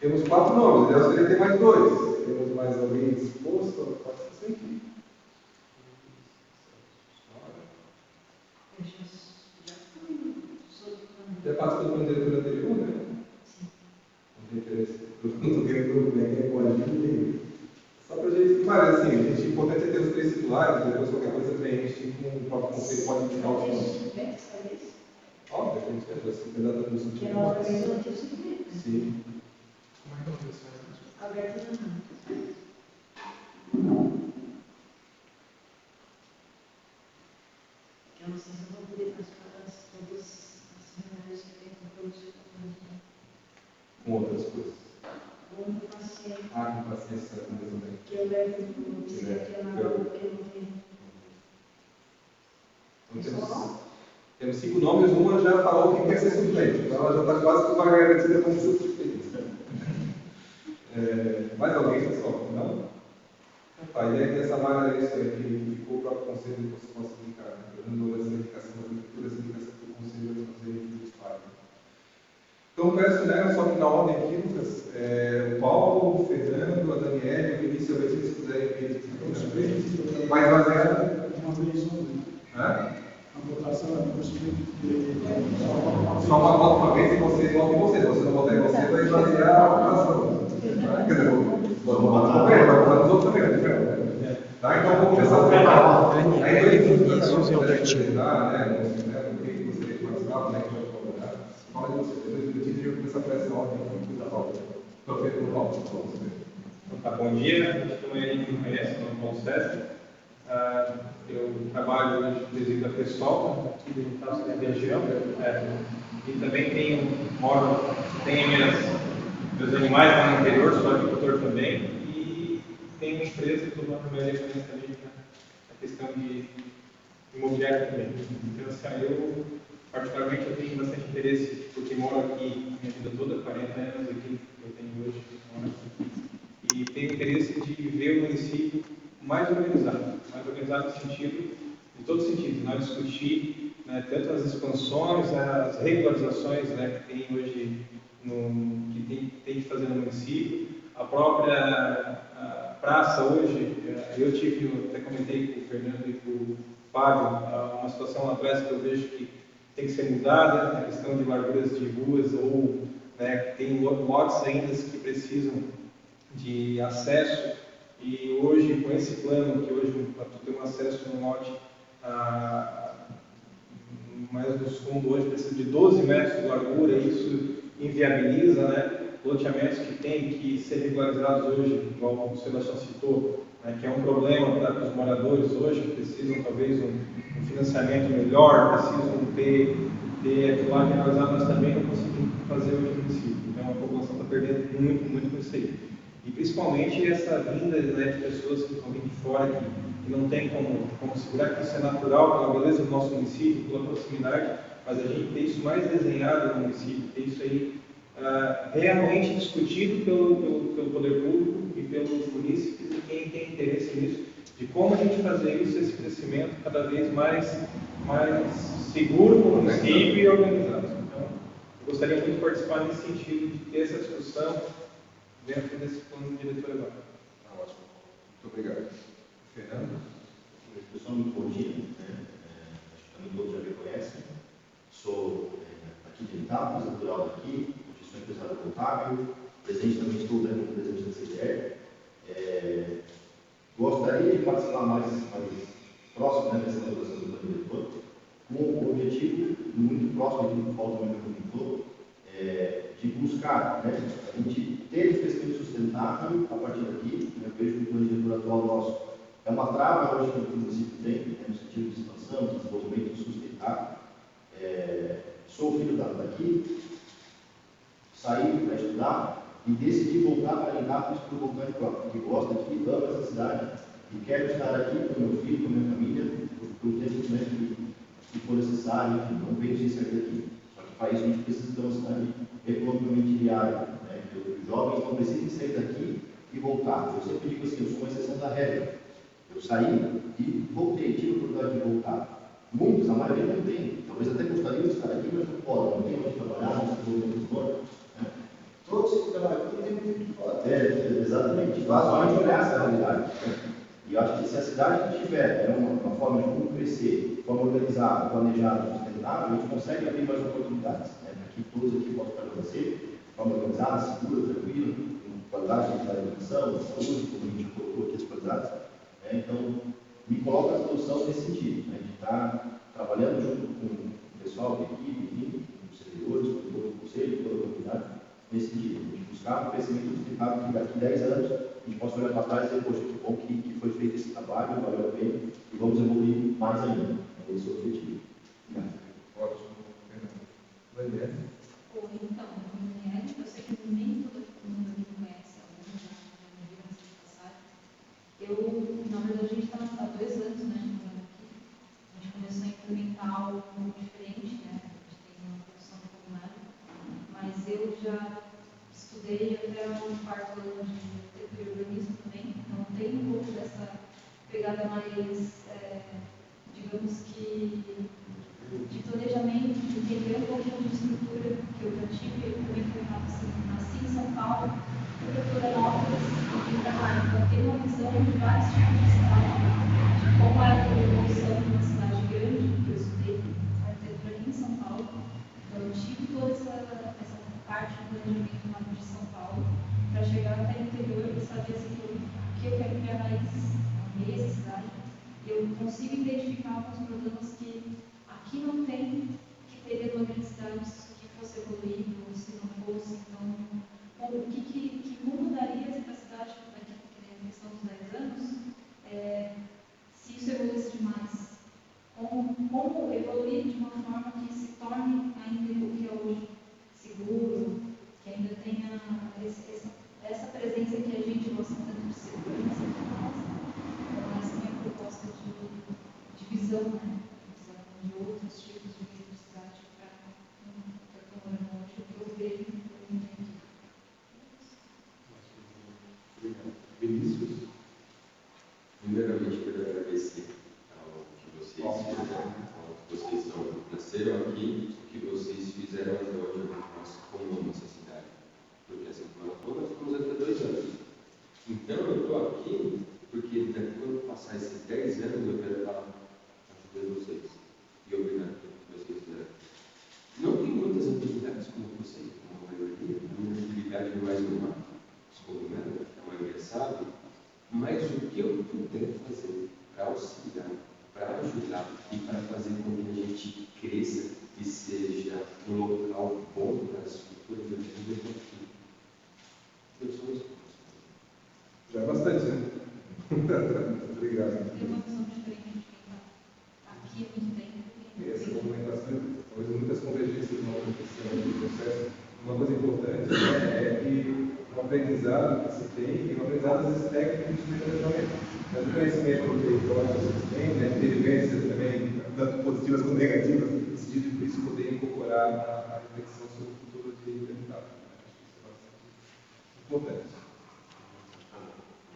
Temos 4 nomes, Deus queria ter mais 2. Temos mais alguém disposto? Pode ser isso aqui. Já participou com a diretora anterior, né? Não tem interesse. Eu não estou querendo como é com a gente. Só para a gente. Mas assim, o importante é ter os 3 titulares, depois qualquer coisa preenche com o próprio conselho, pode indicar os nomes. Óbvio, a gente quer se candidatar no sentido. Que é uma organização do segmento. Sim. Como é que é o processo? Aberto na mão. Eu não sei se eu vou poder participar todas as reuniões que tem compromisso Com outras coisas. com o paciente. Com paciência também. Que eu levo no psiquiatra porque eu não tenho. Então, temos 5 nomes, uma já falou que quer ser suplente, então ela já está quase com vaga garantida como suplente. Mais alguém, pessoal? Não? Então tá, a ideia é que essa vaga é isso aí, que ficou para o conselho depois se possa indicar, né? Dando essa indicação das leituras, essa indicação para o conselho vai fazer os páginas. Então peço, né, só que na ordem aqui, Lucas, o Paulo, o Fernando, a Daniela, o Vinícius e a Betina, se puderem mais baseado. Uma vez a votação é possível só uma volta uma vez e vocês votam em vocês. Você não votar em você, vai esvaziar a votação. Quer dizer, vou votar nos outros também, né? Tá? Então vou começar a falar. Aí dois Vinícius e Albertinho. O que gostaria de participar, como é que pode colaborar? Fala de você, dois minutinhos e eu começar por essa ordem aqui da pauta. Estou feito no Paulo, por favor. Então, tá, bom dia, como ele me conhece, meu nome é Paulo César. Eu trabalho hoje no presídio da Pessoal, aqui da região, e também tenho meus animais lá no interior, sou agricultor também, e tenho uma empresa que estou dando minha referência também na questão de imobiliário também. Então, assim, eu particularmente eu tenho bastante interesse, porque moro aqui minha vida toda, 40 anos aqui, eu tenho hoje, e tenho interesse de ver o município mais organizado no sentido, em todos os sentidos, nós discutir, né, tanto as expansões, as regularizações, né, que tem hoje, que tem que fazer no município, a própria praça hoje, até comentei com o Fernando e com o Fábio, uma situação lá atrás que eu vejo que tem que ser mudada, a questão de larguras de ruas ou, né, tem lotes ainda que precisam de acesso. E hoje, com esse plano, que hoje tu tem um acesso no lote mais do fundo, hoje precisa de 12 metros de largura, e isso inviabiliza, né, loteamentos que têm que ser regularizados hoje, igual o Sebastião citou, né, que é um problema para os moradores hoje, que precisam talvez um financiamento melhor, precisam ter aquilo lá regularizado, mas também não conseguem fazer hoje no município. Então a população está perdendo muito com isso aí. E principalmente essa vinda, né, de pessoas que estão vindo de fora, que não tem como segurar, que isso é natural pela beleza do nosso município, pela proximidade, mas a gente tem isso mais desenhado no município, tem isso aí realmente discutido pelo poder público e pelos munícipes e quem tem interesse nisso, de como a gente fazer isso, esse crescimento cada vez mais seguro para o município e organizado. Então, eu gostaria muito de participar nesse sentido, de ter essa discussão dentro desse plano de diretor agora. Ótimo. Muito obrigado. Fernando? Pessoal, muito bom dia. Acho que também todos já me conhecem. Sou aqui de Itápolis, natural daqui, sou empresário contábil, presidente também estou como presidente da CDR. Gostaria de participar mais próximo, né, dessa elaboração do plano diretor, com o objetivo muito próximo do que o Paulo também comentou, de buscar, né, a gente ter esse crescimento sustentável a partir daqui, eu vejo que o plano diretor atual nosso é uma trava hoje que o município tem, né, no sentido de expansão, de desenvolvimento sustentável. Sou filho daqui, saí para estudar e decidi voltar para Anápolis por vontade própria, porque gosto aqui, amo essa cidade e quero estar aqui com meu filho, com minha família, por um tempo, né, que for necessário, enfim, não penso em sair daqui. Só que para isso a gente precisa ter uma cidade economicamente viável, né? Os jovens não precisam sair daqui e voltar. Eu sempre digo assim, eu sou uma exceção da regra. Eu saí e voltei, tive a oportunidade de voltar. Muitos, a maioria não tem. Talvez até gostariam de estar aqui, mas não podem. Não tem onde trabalhar, não tem onde trabalhar. Todos que trabalham aqui têm muito fora. Exatamente. Basicamente olhar essa realidade. E eu acho que se a cidade tiver uma forma de como crescer, de forma organizada, planejada, sustentável, a gente consegue abrir mais oportunidades. Né? Para que todos aqui possam estabelecer de forma organizada, segura, tranquila, com qualidade da educação, da saúde, como a gente colocou aqui as qualidades. Então, me coloco à disposição nesse sentido, né, de estar trabalhando junto com o pessoal da equipe, com os servidores, com todo o conselho, com toda a comunidade, nesse sentido, de buscar um crescimento sustentável que daqui a 10 anos a gente possa olhar para trás e dizer, poxa, que bom que foi feito esse trabalho, valeu a pena, e vamos evoluir mais ainda. Esse é o objetivo. Ótimo. Daniela? Ou então, eu sei que nem todo mundo me conhece, alguns já me viram nessa passagem. Na verdade, a gente está há 2 anos, né, morando aqui. A gente começou a implementar algo um pouco diferente, né? A gente tem uma produção comunal, mas eu já estudei até o 4º ano de arquitetura e urbanismo também, então tem um pouco dessa pegada mais, digamos que, de planejamento, de entender um pouquinho de estrutura que eu já tive. Eu também nasci em São Paulo, fui para Florianópolis e vim para cá. Então, tem uma visão de vários tipos de cidade, de como é a evolução de uma cidade grande, que eu estudei arquitetura aqui em São Paulo. Então, eu tive toda essa parte do planejamento lá de São Paulo, para chegar até o interior e saber assim, o que eu quero criar raízes no meio da cidade. Eu consigo identificar alguns problemas que aqui não tem, que teria numa grande cidade, se aqui fosse evoluído, ou se não fosse. Então, o que mudaria para a cidade daqui, na questão dos 10 anos, se isso evoluísse demais? Como evoluir de uma forma que se torne ainda o que é hoje seguro, que ainda tenha essa presença que a gente gosta tanto de segurança e tudo mais. Então, essa é a minha proposta de visão, né? De outros tipos de universidade para estou morando hoje, o que eu vejo aqui. Vinícius? Primeiramente, quero agradecer ao que vocês fizeram, ao que vocês nasceram aqui, o que vocês fizeram até hoje como nossa cidade. Porque essa semana toda nós ficamos até 2 anos. Então, eu estou aqui porque daqui quando passar esses 10 anos eu quero estar ajudando vocês. E obrigado pelo que vocês fizeram. Não tem muitas habilidades como vocês, como a maioria. A minha habilidade é mais uma escolhida, a maioria sabe. Mas o que eu puder fazer para auxiliar, para ajudar e para fazer com que a gente cresça e seja um local bom para as futuras gerações, eu estou aqui. Eu sou responsável. Já é bastante, né? Obrigado. Tem uma visão diferente de quem está aqui há muito tempo. E essa movimentação, talvez muitas convergências vão acontecer no processo. Uma coisa importante, né, é que o aprendizado que se tem, e o aprendizado às vezes técnico de planejamento. Mas o conhecimento do território que vocês têm, né, ter vivências também, tanto positivas como negativas, no sentido de isso poder incorporar a reflexão sobre o futuro de implementar. Acho que isso é bastante importante.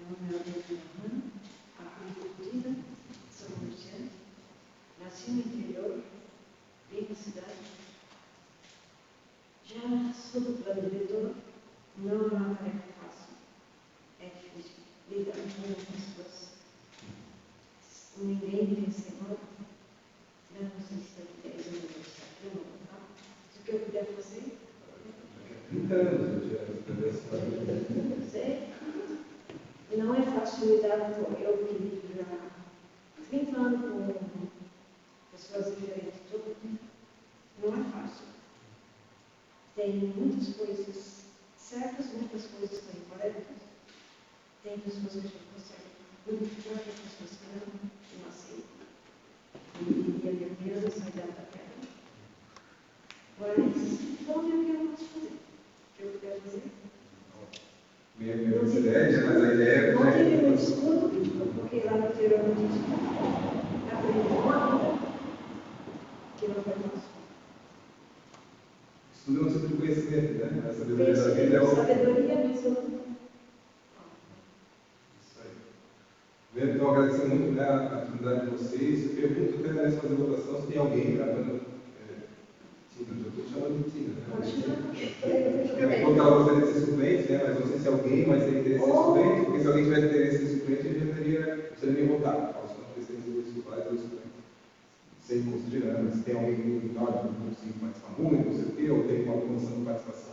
Meu nome é Adriana, acuicultura, sou comerciante, nasci no interior, vim na cidade. Já sou do plano diretor, não é uma tarefa fácil, é difícil lidar com as pessoas. Ninguém tem senhor, eu não sei se tem 10 anos de estação, o que eu puder fazer. 30 anos eu já Não sei. Não é fácil lidar com eu que vivo já há 30 anos com pessoas diferentes, tudo. Não é fácil. Tem muitas coisas muitas coisas estão incorretas. Tem pessoas que a gente consegue unificar, tem pessoas que não aceitam. E a minha primeira lição dela da terra. Mas, vamos ver o que eu posso fazer. O que eu puder fazer. Minha ideia, mas a ideia não tive muito estudo, porque lá no interior eu disse aprendi uma vida que não foi fácil. Estudo é um tipo de conhecimento, né? A sabedoria da vida é o... Sabedoria mesmo. Isso aí. Primeiro, então, agradecer muito, né, a atividade de vocês. Eu queria muito até nessa fazer votação, se tem alguém gravando. Tina, eu estou chamando de Tina, né? Porque ela gostaria de ser suplente, né? Mas não sei se alguém mais tem interesse em ser suplente, porque se alguém tiver interesse em ser suplente, ele já precisaria nem votar. Posso não precisar de dois suplentes. Sem considerando, se tem alguém que não consigo participar muito, não sei o quê, ou tem uma promoção de participação.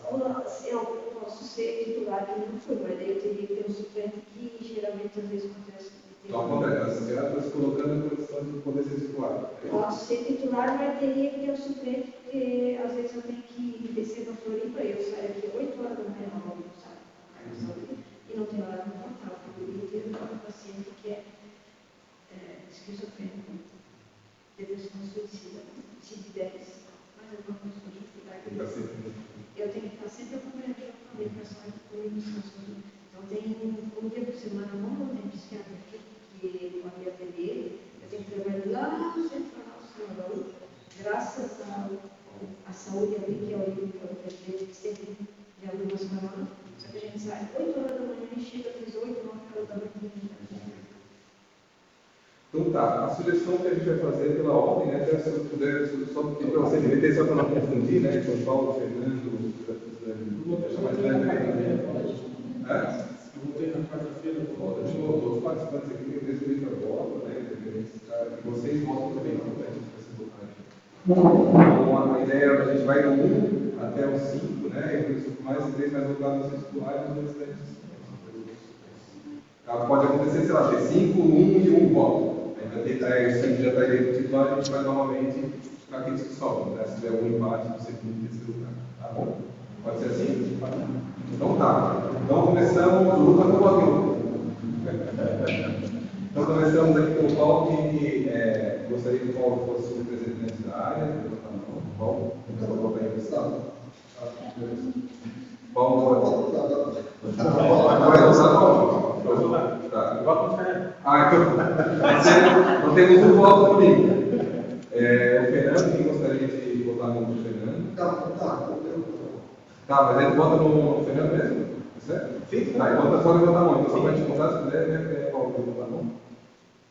Eu posso ser titular, que não foi, mas daí eu teria que ter um suplente que geralmente às vezes acontece. Então, ao contrário, a senhora está se colocando na condição de poder ser titular. Posso ser titular, mas teria que ter um suplente, porque às vezes eu tenho que descer para Floripa, eu saio aqui 8 horas da manhã, não saio, e não tenho hora para voltar, porque eu tenho um paciente que é esquizofrênico, depressão suicida, CID-10, mas eu não consigo dificuldade. Eu tenho que estar sempre acompanhando a família, pessoal de comunicação. Então, tem um dia por semana, não tem psiquiatra aqui, que pode atender. Eu tenho que trabalhar lá no Centro Nacional, graças à saúde ali, que é o presidente que sempre de algumas semanas. Só que a gente sai 8 horas da manhã e chega às 18, 9 horas da manhã. Então tá, a sugestão que a gente vai fazer pela ordem, né? Se eu puder, só pedir para você repetir, só para não confundir, né? São Paulo, Fernando, deixa mais leve aí. Eu voltei na quarta-feira. Deixa os participantes aqui, eu respeito a voto, né? E vocês votam também, não é? Então, a ideia é a gente vai do 1 até o 5, né? E mais 3 mais votados nos titulares e os restantes. Pode acontecer, sei lá, ter 5, 1 e 1 voto. O 5 já está eleito titular, a gente vai novamente para aqueles que sobram, né? Se tiver algum empate no segundo e terceiro lugar. Tá bom? Pode ser assim? Então tá. Então começamos, luta com o voto. Então começamos aqui pelo Paulo, que gostaria que o Paulo fosse o representante da área. Paulo, você vai votar em questão? Paulo, vai usar Paulo? Tá. Então, nós temos um voto comigo. O Fernando, quem gostaria de votar no Fernando? Tá, mas ele vota no Fernando mesmo? Certo? Sim. Tá, e vota só levantar a mão. Então, só para a gente contar, se puder, né? Paulo, levantar a mão.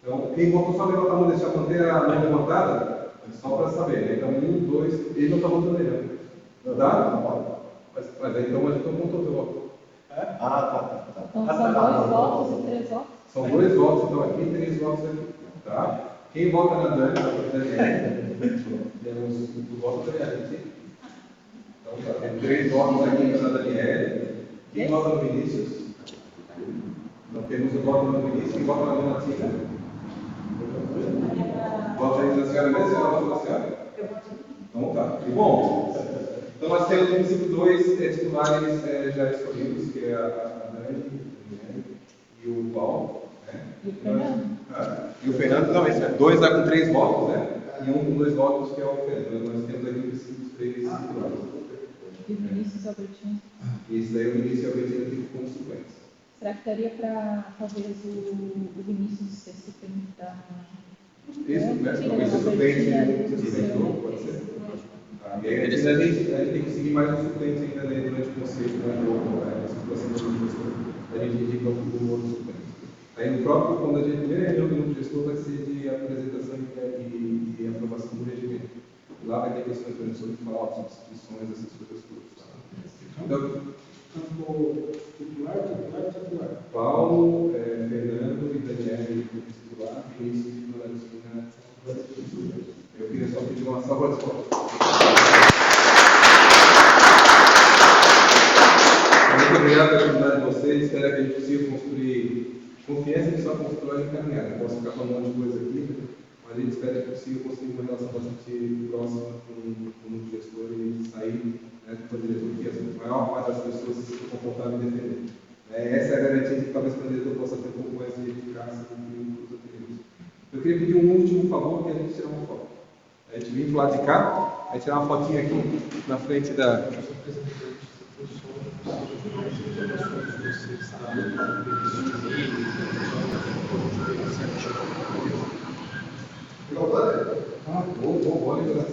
Então, quem votou só levantar a mão, deixar manter a mão levantada, só para saber, né? Então, 1, 2, ele não está votando ele, né? Tá? Mas aí, então, a gente não contou o seu voto. Então, são 2 votos e 3 votos? São 2 votos, então, aqui e 3 votos aqui. Tá? Quem vota na Dani? Temos o voto da Daniela. Então, tá. Tem 3 votos aqui na Daniela. Quem vota no Vinícius? Então, temos o voto no Vinícius. Quem vota na Dona Tina? Vota aí na senhora mesmo? Ela vota na senhora? Então, tá. E bom, então nós temos no princípio 2 titulares já escolhidos, que é a Dani e o Paulo. E o Fernando? E o Fernando também. 2 dá com 3 votos, né? E 1 com 2 votos, que é o Fernando. Nós temos aqui os 3 titulares. E o Vinícius Albertino? Isso daí, o Vinícius e o Albertino ficam como suplentes. Será que daria para talvez o Vinícius ser suplente da... Isso, né? Talvez ser suplente novo, pode ser? E aí, a gente tem que seguir mais um suplente ainda durante o conselho, né? Essa situação do gestor, a gente indica o outro suplente. Aí no próprio, quando a gente primeira reunião do grupo gestor, vai ser de apresentação e aprovação do regimento. Lá vai ter questões sobre falar, substituições, essas coisas todas. Então, titular. Paulo, Fernando e Daniel titular, Vinícius e Dona Tina. Eu queria só pedir uma salva de palmas. Muito obrigado pela atividade de vocês. Espero que a gente consiga construir confiança que só constrói caminhada. Eu posso ficar falando um monte de coisa aqui, mas a gente espera que consiga construir uma relação bastante próxima com o gestor e sair para diretor, que a maior parte das pessoas se sintam confortáveis em defender. Essa é a garantia de que talvez o diretor possa ter um pouco mais de eficácia do que os anteriores. Eu queria pedir um último favor, que a gente tirar uma foto. A gente vem pro lado de cá, aí tirar uma fotinha aqui na frente da... Legal, Ah, bom, olha,